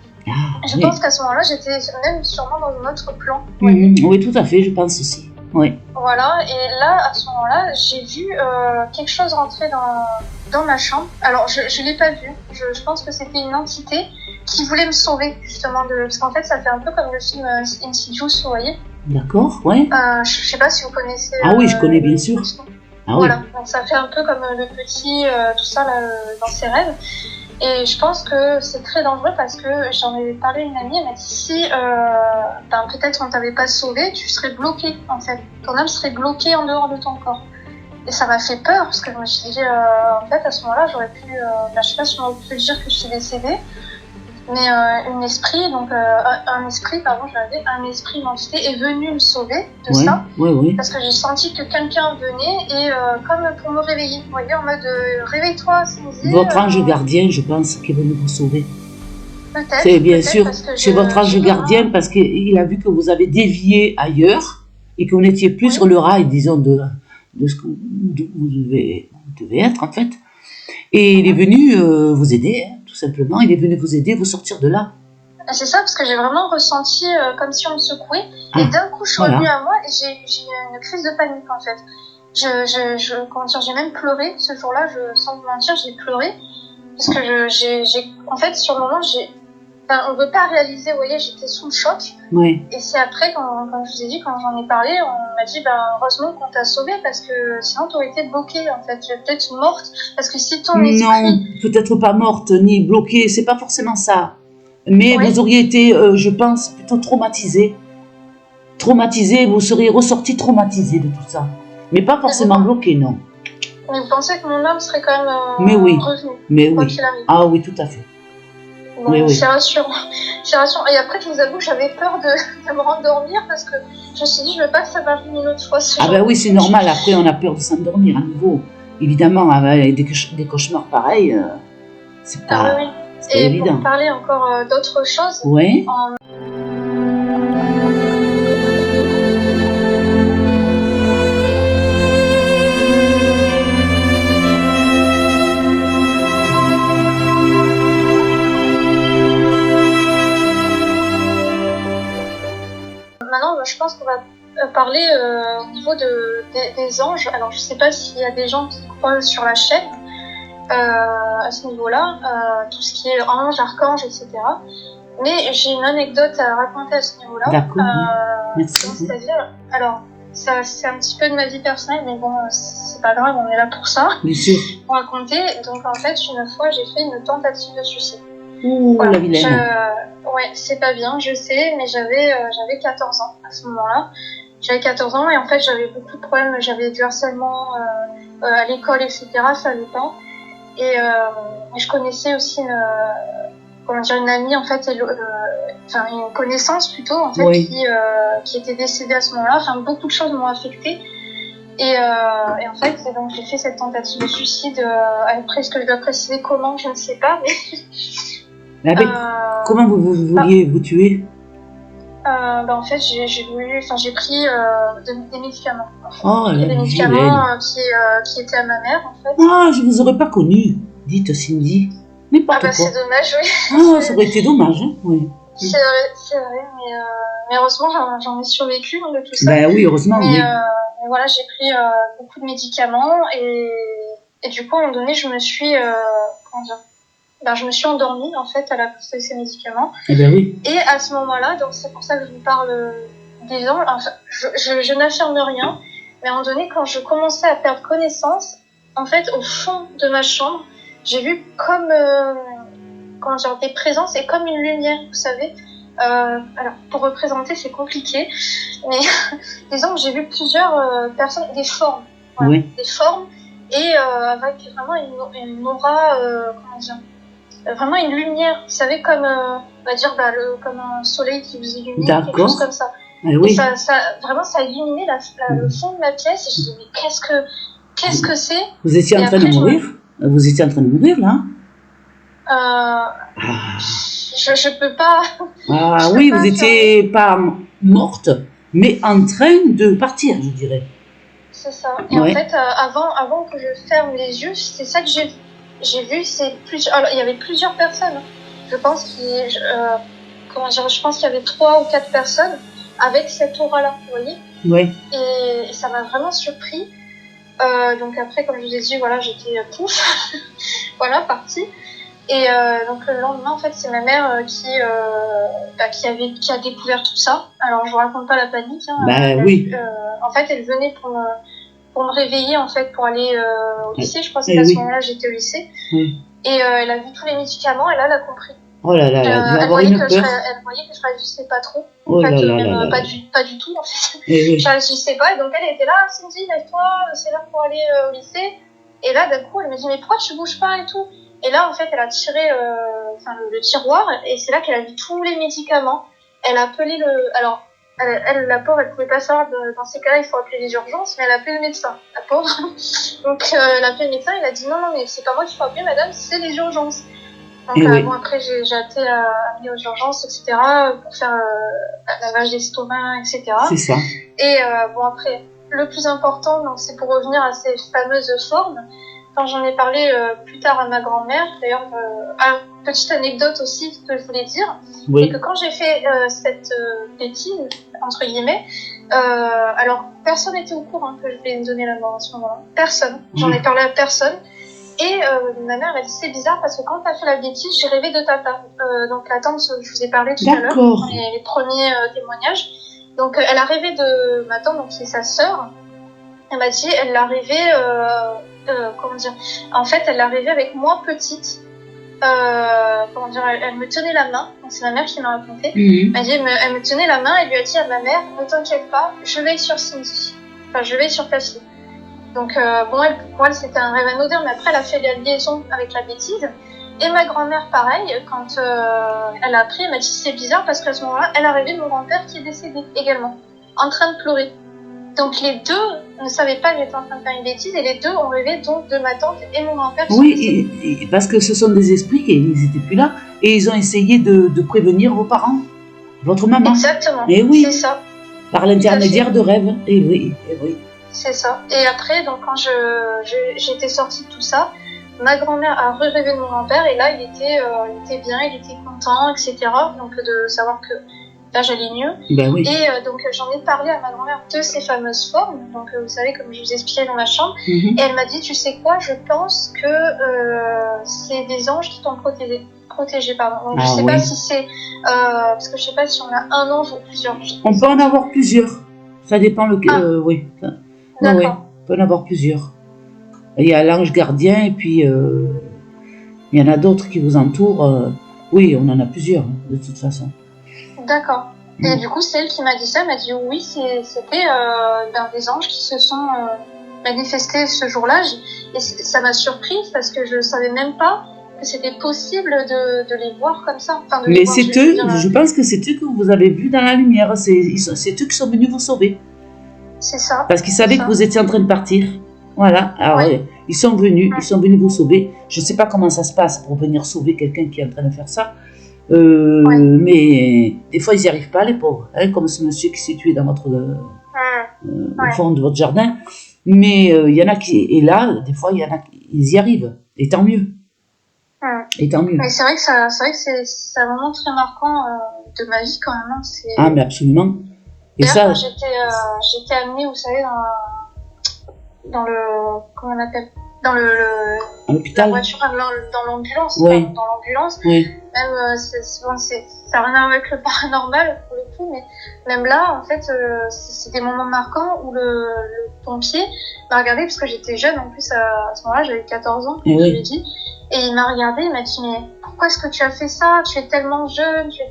Je pense qu'à ce moment-là, j'étais même sûrement dans un autre plan. Oui, tout à fait, je pense aussi. Oui. Voilà, et là, à ce moment-là, j'ai vu quelque chose rentrer dans ma chambre. Alors, je ne l'ai pas vu. Je pense que c'était une entité qui voulait me sauver, justement. Parce qu'en fait, ça fait un peu comme le film Insidious, vous voyez. D'accord, oui. Je ne sais pas si vous connaissez. Ah oui, je connais bien sûr. Voilà, donc ça fait un peu comme le petit, tout ça, là, dans ses rêves. Et je pense que c'est très dangereux parce que j'en ai parlé à une amie, elle m'a dit si peut-être on t'avait pas sauvé, tu serais bloqué en fait. Ton âme serait bloquée en dehors de ton corps. Et ça m'a fait peur parce que je me suis dit en fait à ce moment-là j'aurais pu, je sais pas si on peut dire que je suis décédée, mais un esprit, un esprit, une entité est venu me sauver de ça. Oui. Parce que j'ai senti que quelqu'un venait et comme pour me réveiller, vous voyez, en mode réveille-toi, Cindy. Votre ange gardien, je pense, qui est venu vous sauver. Peut-être. C'est bien sûr chez votre ange gardien parce qu'il a vu que vous avez dévié ailleurs et que vous n'étiez plus sur le rail, disons, de ce que vous devez être en fait. Et il est venu vous aider, tout simplement. Il est venu vous aider, vous sortir de là. C'est ça, parce que j'ai vraiment ressenti comme si on me secouait. Et d'un coup, je suis revenue à moi et j'ai eu une crise de panique, en fait. J'ai même pleuré ce jour-là, sans vous mentir, j'ai pleuré. Parce que en fait, sur le moment, on ne veut pas réaliser, vous voyez, j'étais sous le choc. Oui. Et c'est après, quand je vous ai dit, quand j'en ai parlé, on m'a dit, heureusement qu'on t'a sauvé parce que sinon t'aurais été bloquée, en fait. Tu es peut-être morte. Parce que si ton esprit... Non, peut-être pas morte, ni bloquée, c'est pas forcément ça. Mais vous auriez été, je pense, plutôt traumatisée. Traumatisée, vous seriez ressorti traumatisée de tout ça. Mais pas forcément bloquée, non. Mais vous pensez que mon âme serait quand même revenue? Mais oui. Ah oui, tout à fait. Bon, oui. C'est rassurant. Et après, je vous avoue que j'avais peur de me rendormir parce que je me suis dit, je ne veux pas que ça m'arrive une autre fois. Oui, c'est normal. Après, on a peur de s'endormir à nouveau. Évidemment, avec des cauchemars pareils, c'est pas, c'est pas évident. Et pour parler encore d'autres choses, maintenant, je pense qu'on va parler au niveau des anges. Alors, je ne sais pas s'il y a des gens qui croient sur la chaîne à ce niveau-là, tout ce qui est ange, archange, etc. Mais j'ai une anecdote à raconter à ce niveau-là. D'accord. Merci. C'est-à-dire, alors, c'est un petit peu de ma vie personnelle, mais bon, c'est pas grave, on est là pour ça. Bien sûr. Pour raconter. Donc, en fait, une fois, j'ai fait une tentative de suicide. Ouh, la vilaine. Ouais, c'est pas bien, je sais, mais j'avais 14 ans à ce moment-là. J'avais 14 ans et en fait, j'avais beaucoup de problèmes. J'avais du harcèlement à l'école, etc. Ça allait pas. Et je connaissais aussi une amie, en fait, une connaissance plutôt, en fait, qui était décédée à ce moment-là. Enfin, beaucoup de choses m'ont affectée. Et en fait, donc, j'ai fait cette tentative de suicide. Après, est-ce que je dois préciser comment, je ne sais pas, mais... comment vous vouliez vous tuer? En fait, j'ai pris des médicaments. Oh, des médicaments qui étaient à ma mère, en fait. Ah, je vous aurais pas connu. Dites Cindy. Ah N'importe bah quoi. c'est dommage, oui. Ah, ça aurait été dommage, hein, oui. C'est vrai, mais heureusement j'en ai survécu de tout ça. Ben oui, heureusement, oui. Mais voilà, j'ai pris beaucoup de médicaments et du coup à un moment donné je me suis comment dire, je me suis endormie en fait à la cause de ces médicaments. Eh ben oui. Et à ce moment-là, donc c'est pour ça que je vous parle des anges. Enfin, je n'affirme rien, mais à un moment donné quand je commençais à perdre connaissance, en fait au fond de ma chambre, j'ai vu comme comment dire, des présences et comme une lumière, vous savez. Alors, pour représenter, c'est compliqué, mais disons que j'ai vu plusieurs personnes, des formes, voilà, Oui. des formes, et avec vraiment une aura, comment dire, vraiment une lumière, vous savez, comme, on va dire, comme un soleil qui vous illumine, quelque chose comme ça. Eh oui. Et vraiment, ça a illuminé le fond de ma pièce, et je me suis dit, mais qu'est-ce que c'est? Vous étiez en train de mourir? Vous étiez en train de mourir, là? Je peux pas. Ah oui, vous n'étiez pas morte, mais en train de partir, je dirais. C'est ça. Et en fait, avant que je ferme les yeux, c'est ça que j'ai vu. J'ai vu, alors, il y avait plusieurs personnes. Je pense je pense qu'il y avait 3 ou 4 personnes avec cette aura-là, vous voyez. Oui. Et ça m'a vraiment surpris. Donc après, comme je vous ai dit, voilà, j'étais pouf, voilà, partie. Et donc le lendemain, en fait, c'est ma mère qui a découvert tout ça. Alors je vous raconte pas la panique. Hein, oui. En fait, elle venait pour me réveiller, en fait, pour aller au lycée. Je pense qu'à ce moment-là, j'étais au lycée. Oui. Et elle a vu tous les médicaments et là, elle a compris. Oh là là, elle voyait que je réagissais pas trop. Oh en fait, là pas du tout, en fait. Oui. Je réagissais pas. Et donc elle était là, Cindy, lève-toi, c'est l'heure pour aller au lycée. Et là, d'un coup, elle me dit, mais pourquoi tu bouges pas et tout? Et là, en fait, elle a tiré le tiroir et c'est là qu'elle a vu tous les médicaments. Elle a appelé alors, elle, la pauvre, elle pouvait pas savoir, dans ces cas-là, il faut appeler les urgences, mais elle a appelé le médecin, la pauvre. Donc, elle a appelé le médecin, il a dit, non, mais c'est pas moi qu'il faut appeler, madame, c'est les urgences. Donc, bon, après, j'ai été amenée aux urgences, etc., pour faire un lavage d'estomac, etc. C'est ça. Et bon, après, le plus important, donc, c'est pour revenir à ces fameuses formes. Quand j'en ai parlé plus tard à ma grand-mère, d'ailleurs, petite anecdote aussi que je voulais dire, c'est que quand j'ai fait cette bêtise, entre guillemets, alors personne n'était au courant que je vais me donner la mort à ce moment-là. Personne. J'en ai parlé à personne. Et ma mère m'a dit, c'est bizarre parce que quand t'as fait la bêtise, j'ai rêvé de tata. Donc la tante, je vous ai parlé tout à l'heure, les premiers témoignages. Donc elle a rêvé de ma tante, donc qui est sa sœur. Elle m'a dit, elle l'a rêvé, comment dire, en fait, elle l'a rêvé avec moi petite. Comment dire, elle me tenait la main, donc c'est ma mère qui m'a raconté. Elle m'a dit, elle me tenait la main, elle lui a dit à ma mère, ne t'inquiète pas, je veille sur Cindy. Enfin, je veille sur ta fille. Donc, bon, pour elle, c'était un rêve anodin, mais après, elle a fait la liaison avec la bêtise. Et ma grand-mère, pareil, quand elle a appris, elle m'a dit, c'est bizarre parce qu'à ce moment-là, elle a rêvé de mon grand-père qui est décédé également, en train de pleurer. Donc les deux ne savaient pas que j'étais en train de faire une bêtise et les deux ont rêvé donc de ma tante et mon grand-père. Oui, parce que ce sont des esprits et ils n'étaient plus là et ils ont essayé de prévenir vos parents, votre maman. Exactement. Et oui. C'est ça. Par l'intermédiaire de rêves. Et oui. C'est ça. Et après, donc quand j'étais sortie de tout ça, ma grand-mère a rêvé de mon grand-père et là il était bien, il était content, etc. Donc de savoir que là j'allais mieux. Ben oui. Et donc j'en ai parlé à ma grand-mère de ces fameuses formes, donc vous savez, comme je vous expliquais dans ma chambre, et elle m'a dit, tu sais quoi, je pense que c'est des anges qui t'ont protégé, pardon. Donc je sais pas si c'est parce que je sais pas si on a un ange ou plusieurs. On peut en avoir plusieurs, ça dépend lequel. Oui. D'accord. Oui, on peut en avoir plusieurs. Il y a l'ange gardien et puis il y en a d'autres qui vous entourent. Oui, on en a plusieurs de toute façon. D'accord. Et du coup, c'est elle qui m'a dit ça. Elle m'a dit oui, c'était des anges qui se sont manifestés ce jour-là. Et ça m'a surprise parce que je savais même pas que c'était possible de les voir comme ça. Enfin, mais c'est eux, je pense que c'est eux que vous avez vus dans la lumière. C'est eux qui sont venus vous sauver. C'est ça. Parce qu'ils savaient que vous étiez en train de partir. Voilà. Alors, ils sont venus vous sauver. Je ne sais pas comment ça se passe pour venir sauver quelqu'un qui est en train de faire ça. Mais des fois, ils n'y arrivent pas, les pauvres. Hein, comme ce monsieur qui s'est tué dans votre, au fond de votre jardin. Mais il y en a qui... Et là, des fois, il y en a qui y arrivent. Et tant mieux. Et tant mieux. Mais c'est vrai que c'est un moment très marquant de ma vie quand même. Ah, mais absolument. Et d'ailleurs, ça... quand j'étais amenée, vous savez, dans le... Comment on appelle ? Dans à l'hôpital. La voiture, dans l'ambulance. Oui. Dans l'ambulance. Oui. Même, ça n'a rien à voir avec le paranormal, pour le coup, mais même là, en fait, c'est des moments marquants où le pompier m'a regardé, parce que j'étais jeune, en plus, à ce moment-là, j'avais 14 ans, comme je l'ai dit, et il m'a regardé, il m'a dit, mais pourquoi est-ce que tu as fait ça ? Tu es tellement jeune, tu es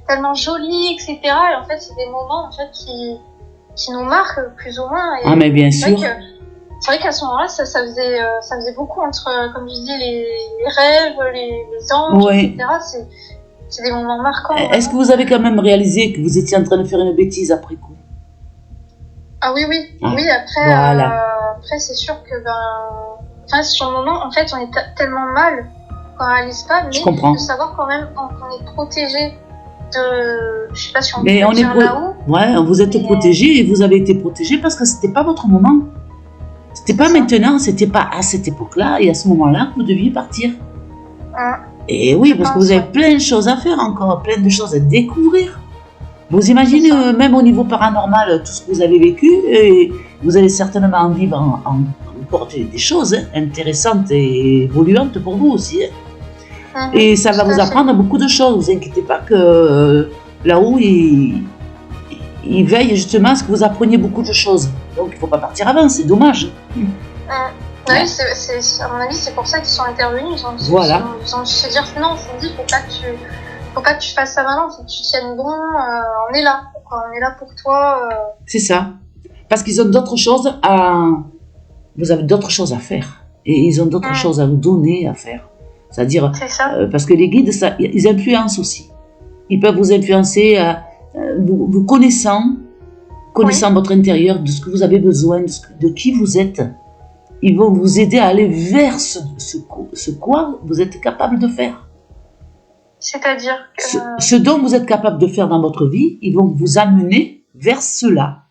tellement jolie, etc. Et en fait, c'est des moments, en fait, qui nous marquent, plus ou moins. Et mais bien sûr. C'est vrai qu'à ce moment-là, ça faisait beaucoup entre, comme je dis, les rêves, les anges, etc. C'est des moments marquants. Est-ce que vous avez quand même réalisé que vous étiez en train de faire une bêtise après coup ? Ah oui. Oui, après, après c'est sûr que, sur le moment, en fait, on est tellement mal qu'on ne réalise pas, mais de savoir quand même qu'on est protégé de... Je sais pas si on peut dire là-haut. Ouais, vous êtes protégé et vous avez été protégé parce que c'était pas votre moment. C'était pas maintenant, c'était pas à cette époque-là et à ce moment-là que vous deviez partir. Et oui, parce que vous avez plein de choses à faire encore, plein de choses à découvrir. Vous imaginez, même au niveau paranormal, tout ce que vous avez vécu, et vous allez certainement en vivre encore des choses intéressantes et évoluantes pour vous aussi. Et ça va vous apprendre beaucoup de choses. Ne vous inquiétez pas que là-haut, il veille justement à ce que vous appreniez beaucoup de choses. Donc il ne faut pas partir avant, c'est dommage. Oui, à mon avis, c'est pour ça qu'ils sont intervenus. Ils ont dû se dire non, Cindy, faut pas que tu fasses ça maintenant, faut que tu tiennes bon, on est là. On est là pour toi. C'est ça. Parce qu'ils ont d'autres choses Vous avez d'autres choses à faire. Et ils ont d'autres choses à vous donner à faire. C'est-à-dire, parce que les guides, ils influencent aussi. Ils peuvent vous influencer vous connaissant votre intérieur, de ce que vous avez besoin, de qui vous êtes. Ils vont vous aider à aller vers ce quoi vous êtes capable de faire. C'est-à-dire que... ce dont vous êtes capable de faire dans votre vie, ils vont vous amener vers cela.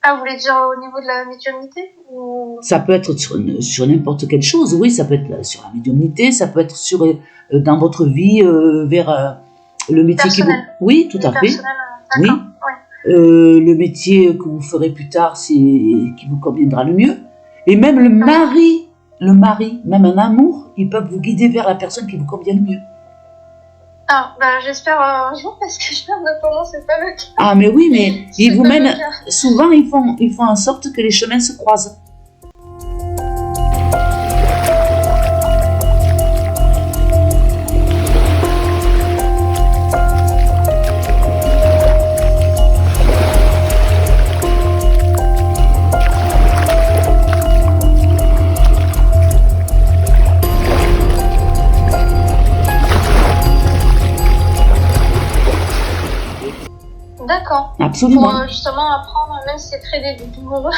Ah, vous voulez dire au niveau de la médiumnité ou... Ça peut être sur n'importe quelle chose, oui, ça peut être sur la médiumnité, ça peut être dans votre vie vers le métier qui vous... Oui, tout à fait. Oui. Le métier que vous ferez plus tard, qui vous conviendra le mieux. Et même le mari, même un amour, ils peuvent vous guider vers la personne qui vous convient le mieux. Ah, j'espère un jour, parce que pour moi, c'est pas le cas. Ah, mais oui, mais ils vous mènent... Souvent, ils font en sorte que les chemins se croisent. D'accord. Absolument. Pour justement apprendre, même si c'est très douloureux.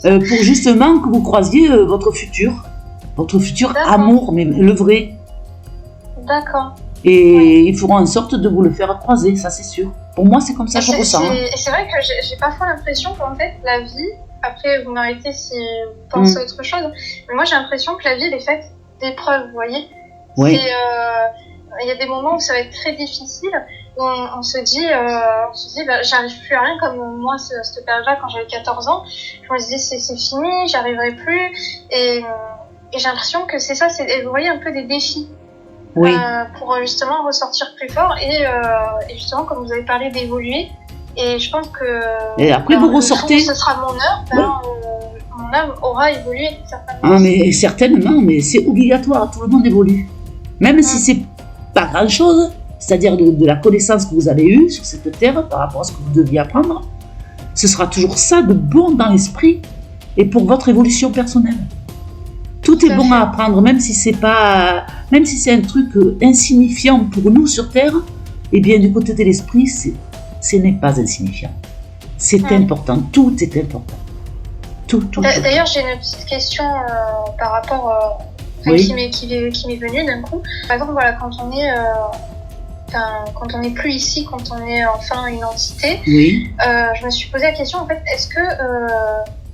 Pour justement que vous croisiez votre futur amour, mais le vrai. D'accord. Et ils feront en sorte de vous le faire croiser, ça c'est sûr. Pour moi, c'est comme ça que je ressens. C'est vrai que j'ai parfois l'impression qu'en fait, la vie, après vous m'arrêtez si vous pensez à autre chose, mais moi j'ai l'impression que la vie elle est faite d'épreuves, vous voyez. Oui. Il y a des moments où ça va être très difficile, où on se dit j'arrive plus à rien, comme moi, cette période-là, quand j'avais 14 ans, je me disais c'est fini, j'arriverai plus, et j'ai l'impression que c'est ça, vous voyez, un peu des défis. Oui. Pour justement ressortir plus fort et justement, comme vous avez parlé d'évoluer, et je pense que et après vous ressortez, ce sera mon heure, mon âme aura évolué certainement. Ah, mais certainement, mais c'est obligatoire, tout le monde évolue, même si c'est pas grand chose, c'est-à-dire de la connaissance que vous avez eue sur cette terre par rapport à ce que vous deviez apprendre, ce sera toujours ça de bon dans l'esprit et pour votre évolution personnelle. Tout est bon à apprendre, même si c'est un truc insignifiant pour nous sur terre, et bien du côté de l'esprit, ce n'est pas insignifiant. C'est important, tout est important. Tout. D'ailleurs, j'ai une petite question par rapport qui m'est venue d'un coup. Par exemple, voilà, quand on n'est plus ici, quand on est enfin une entité, je me suis posé la question, en fait, est-ce que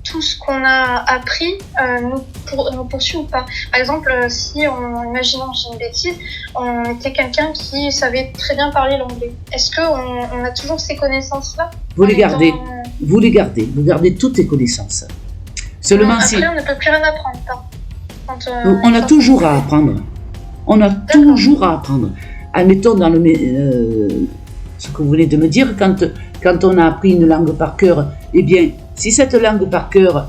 tout ce qu'on a appris nous poursuit ou pas. Par exemple, si imaginons, j'ai une bêtise, on était quelqu'un qui savait très bien parler l'anglais. Est-ce qu'on a toujours ces connaissances-là? Vous les gardez. Vous gardez toutes les connaissances. Seulement après, on ne peut plus rien apprendre. On a toujours à apprendre. On a toujours à apprendre. Admettons, dans ce que vous venez de me dire, quand on a appris une langue par cœur, eh bien, si cette langue par cœur,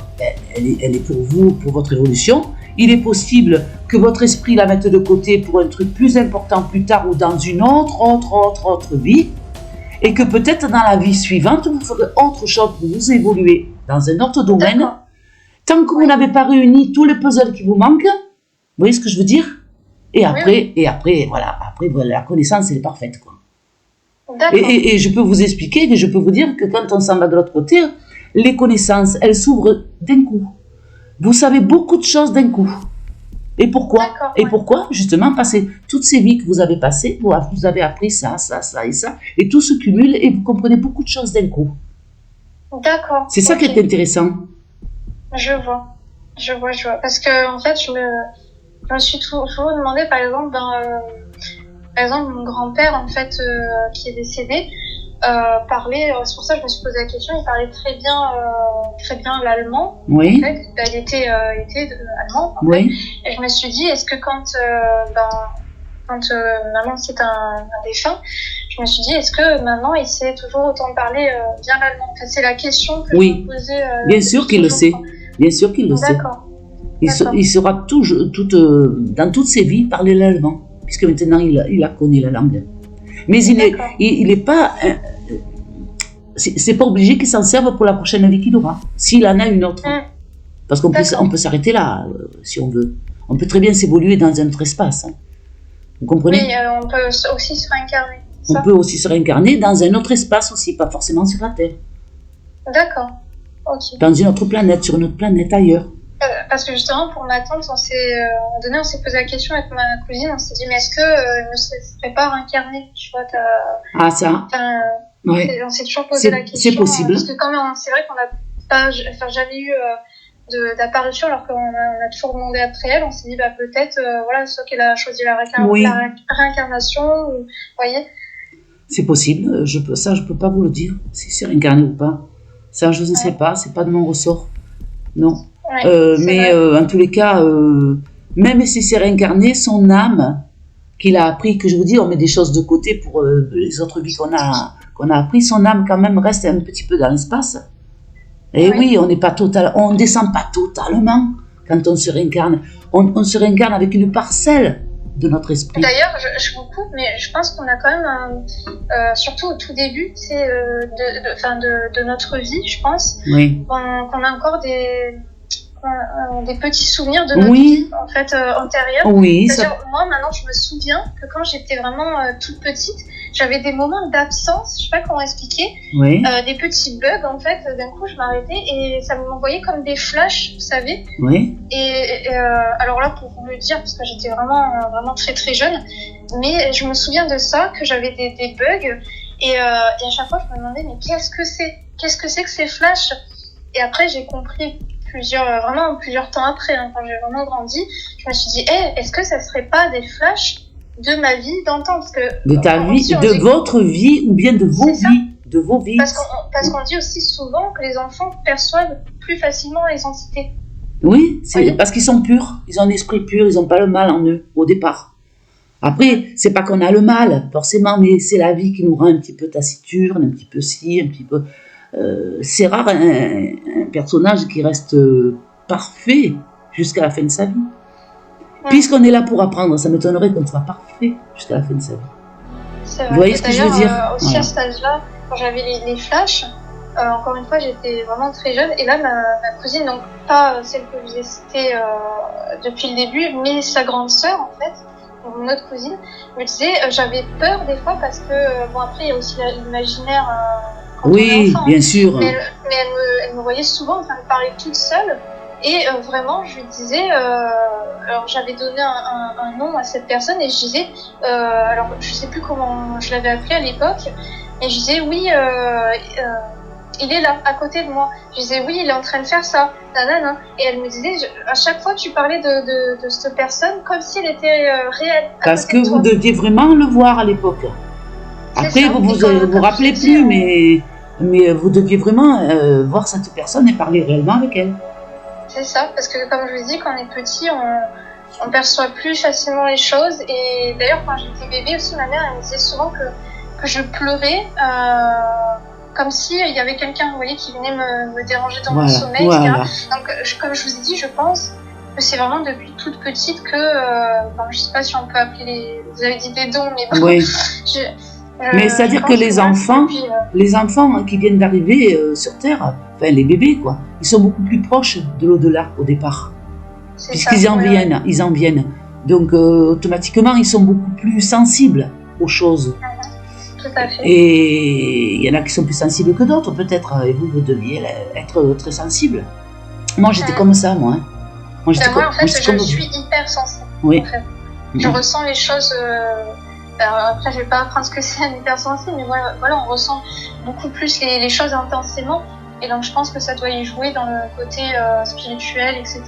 elle est pour vous, pour votre évolution, il est possible que votre esprit la mette de côté pour un truc plus important plus tard ou dans une autre vie, et que peut-être dans la vie suivante, vous ferez autre chose pour vous évoluer dans un autre domaine. D'accord. Tant que vous n'avez pas réuni tous les puzzles qui vous manquent, vous voyez ce que je veux dire? Et après, voilà, la connaissance, elle est parfaite, quoi. Et je peux vous expliquer, que je peux vous dire que quand on s'en va de l'autre côté, les connaissances, elles s'ouvrent d'un coup. Vous savez beaucoup de choses d'un coup. Et pourquoi? Pourquoi? Justement, parce que toutes ces vies que vous avez passées, vous avez appris ça et ça, et tout se cumule et vous comprenez beaucoup de choses d'un coup. D'accord. C'est ça qui est intéressant. Je vois. Parce que, en fait, je me suis toujours demandé, par exemple, mon grand-père, en fait, qui est décédé, parlait, c'est pour ça que je me suis posé la question, il parlait très bien l'allemand. Oui. En fait. Il était allemand. En oui. Fait. Et je me suis dit, est-ce que quand maman c'est un défunt, je me suis dit, est-ce que maintenant il sait toujours autant parler bien l'allemand? Enfin, c'est la question que je me posais. Bien sûr qu'il le sait. Bien sûr qu'il le sait. Il saura dans toutes ses vies parler l'allemand, puisque maintenant il la connaît la langue. Mais il n'est pas. C'est pas obligé qu'il s'en serve pour la prochaine vie qu'il aura, s'il en a une autre. Parce qu'on peut s'arrêter là, si on veut. On peut très bien s'évoluer dans un autre espace. Hein. Vous comprenez? Oui, on peut aussi se réincarner. On peut aussi se réincarner dans un autre espace aussi, pas forcément sur la Terre. D'accord. Ok. Dans une autre planète, sur une autre planète ailleurs. Parce que justement, pour ma tante, on s'est posé la question avec ma cousine, on s'est dit, mais est-ce qu'elle ne serait pas réincarnée? Tu vois, ça. Ouais. On s'est toujours posé la question. C'est possible. Parce que quand même, c'est vrai qu'on n'a jamais eu d'apparition, alors qu'on a toujours demandé après elle, on s'est dit, peut-être, soit qu'elle a choisi la réincarnation, ou, vous voyez. C'est possible, je peux pas vous le dire, si c'est réincarné ou pas. Ça, je ne sais pas, c'est pas de mon ressort. Non. Mais en tous les cas, même si c'est réincarné, son âme qu'il a appris, que je vous dis, on met des choses de côté pour les autres vies qu'on a appris, son âme quand même reste un petit peu dans l'espace. Et oui, on ne descend pas totalement quand on se réincarne. On se réincarne avec une parcelle de notre esprit. D'ailleurs, je vous coupe, mais je pense qu'on a quand même, surtout au tout début, de notre vie, je pense, qu'on a encore des petits souvenirs de notre vie en fait antérieure. Oui, moi maintenant je me souviens que quand j'étais vraiment toute petite, j'avais des moments d'absence, je sais pas comment expliquer, des petits bugs en fait, d'un coup je m'arrêtais et ça m'envoyait comme des flashs, vous savez. Et alors là pour vous le dire, parce que j'étais vraiment très très jeune, mais je me souviens de ça, que j'avais des bugs et à chaque fois je me demandais mais qu'est-ce que c'est que ces flashs? Et après j'ai compris plusieurs temps après, quand j'ai vraiment grandi, je me suis dit, est-ce que ça serait pas des flashs de ma vie d'antan? De ta vie, de votre vie ou bien de vos vies? De vos vies. Parce qu'on dit aussi souvent que les enfants perçoivent plus facilement les entités. Oui, parce qu'ils sont purs, ils ont un esprit pur, ils n'ont pas le mal en eux au départ. Après, c'est pas qu'on a le mal, forcément, mais c'est la vie qui nous rend un petit peu taciturne, un petit peu un petit peu... c'est rare un personnage qui reste parfait jusqu'à la fin de sa vie. Puisqu'on est là pour apprendre, ça m'étonnerait qu'on soit parfait jusqu'à la fin de sa vie. Vous voyez ce que je veux dire? Aussi à cet âge-là, quand j'avais les flashs, encore une fois, j'étais vraiment très jeune. Et là, ma cousine, donc pas celle que je vous ai citée depuis le début, mais sa grande sœur, en fait, mon autre cousine, me disait, j'avais peur des fois parce que, après, il y a aussi l'imaginaire... enfant, bien sûr. Mais elle me voyait souvent en train de parler toute seule. Et vraiment, je lui disais... alors, j'avais donné un nom à cette personne et je disais... alors, je sais plus comment je l'avais appelée à l'époque. Et je disais, oui... il est là, à côté de moi. Je disais, oui, il est en train de faire ça, nanana. Et elle me disait, à chaque fois, tu parlais de cette personne comme si elle était réelle. Parce que vous deviez vraiment le voir à l'époque. Après, vous vous rappelez plus, mais vous deviez vraiment voir cette personne et parler réellement avec elle. C'est ça, parce que comme je vous dis, quand on est petit, on perçoit plus facilement les choses. Et d'ailleurs, quand j'étais bébé aussi, ma mère, elle me disait souvent que je pleurais comme s'il y avait quelqu'un, vous voyez, qui venait me déranger dans mon sommeil, etc. Donc, comme je vous ai dit, je pense que c'est vraiment depuis toute petite que, je sais pas si on peut appeler vous avez dit des dons, mais bon, oui. Mais c'est-à-dire que les enfants qui viennent d'arriver sur Terre, enfin les bébés quoi, ils sont beaucoup plus proches de l'au-delà au départ, puisqu'ils en viennent. Donc automatiquement ils sont beaucoup plus sensibles aux choses. Tout à fait. Et il y en a qui sont plus sensibles que d'autres peut-être, et vous deviez être très sensible. Moi j'étais comme ça, moi. Moi en fait je suis hyper sensible. Oui. En fait. Je ressens les choses. Alors après, je vais pas apprendre ce que c'est un hypersensible, mais voilà, on ressent beaucoup plus les choses intensément. Et donc, je pense que ça doit y jouer dans le côté spirituel, etc.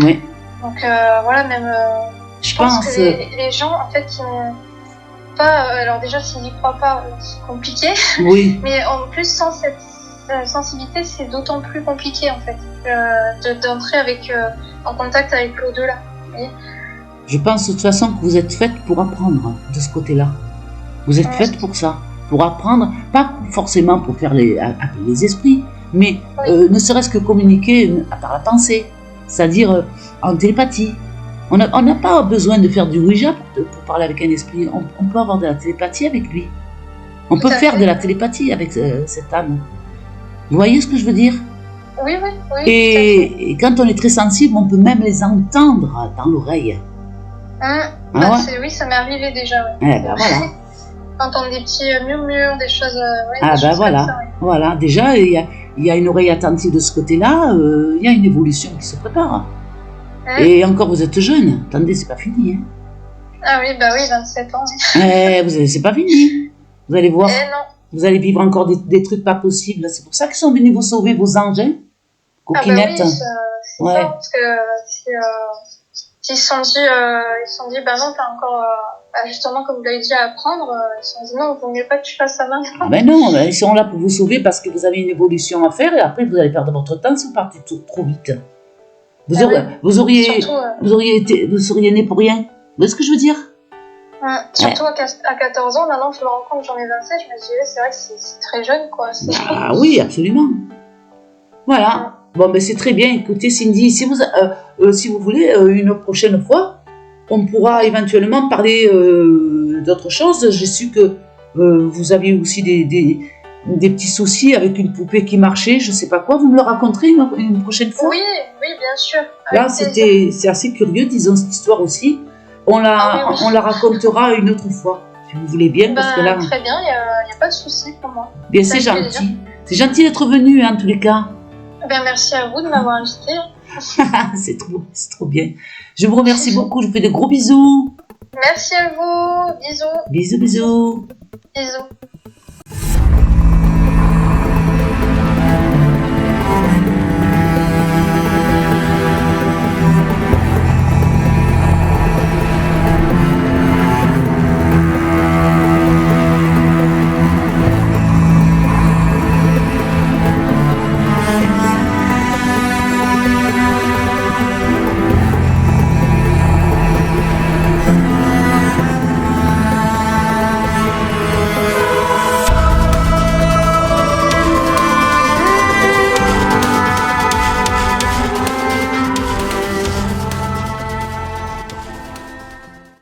Oui. Donc, voilà, même. Je pense que les gens, en fait, qui n'ont pas. Alors, déjà, s'ils n'y croient pas, c'est compliqué. Oui. Mais en plus, sans cette sensibilité, c'est d'autant plus compliqué, en fait, d'entrer en contact avec l'au-delà. Vous voyez ? Je pense de toute façon que vous êtes faite pour apprendre de ce côté-là. Vous êtes faite pour ça, pour apprendre, pas forcément pour faire appeler les esprits, mais ne serait-ce que communiquer par la pensée, c'est-à-dire en télépathie. On n'a pas besoin de faire du Ouija pour parler avec un esprit, on peut avoir de la télépathie avec lui. On peut faire de la télépathie avec cette âme. Vous voyez ce que je veux dire ? Oui. Et quand on est très sensible, on peut même les entendre dans l'oreille. Oui, ça m'est arrivé déjà. Ouais. Voilà. Entendre des petits murmures, des choses. Voilà. Ça, voilà. Déjà, il y a une oreille attentive de ce côté-là. Il y a une évolution qui se prépare. Et encore, vous êtes jeune. Attendez, c'est pas fini. Hein. Ah oui, 27 ans. C'est pas fini. Vous allez voir. Non. Vous allez vivre encore des trucs pas possibles. C'est pour ça qu'ils sont venus vous sauver, vos anges. Hein, coquinette. C'est ça, parce que ils se sont dit, non, t'as encore, justement, comme vous l'avez dit, à apprendre. Ils se sont dit, non, il vaut mieux pas que tu fasses ça maintenant. Non, ils sont là pour vous sauver parce que vous avez une évolution à faire et après vous allez perdre votre temps si vous partez trop vite. Vous seriez né pour rien. Vous voyez ce que je veux dire ? Surtout à 14 ans, maintenant je me rends compte que j'en ai 27, je me dis, c'est vrai que c'est très jeune, quoi. Ah oui, absolument. Voilà. Bon, c'est très bien. Écoutez, Cindy, si vous voulez, une prochaine fois, on pourra éventuellement parler d'autre chose. J'ai su que vous aviez aussi des petits soucis avec une poupée qui marchait, je sais pas quoi. Vous me le raconterez une prochaine fois ? Oui, bien sûr. Là, c'est assez curieux, disons, cette histoire aussi. On la racontera une autre fois, si vous voulez bien, parce que là... Très bien, il n'y a pas de souci pour moi. Bien, c'est gentil. C'est gentil d'être venu, en tous les cas. Merci à vous de m'avoir invité. C'est trop bien. Je vous remercie beaucoup, je vous fais de gros bisous. Merci à vous, bisous. Bisous. Bisous.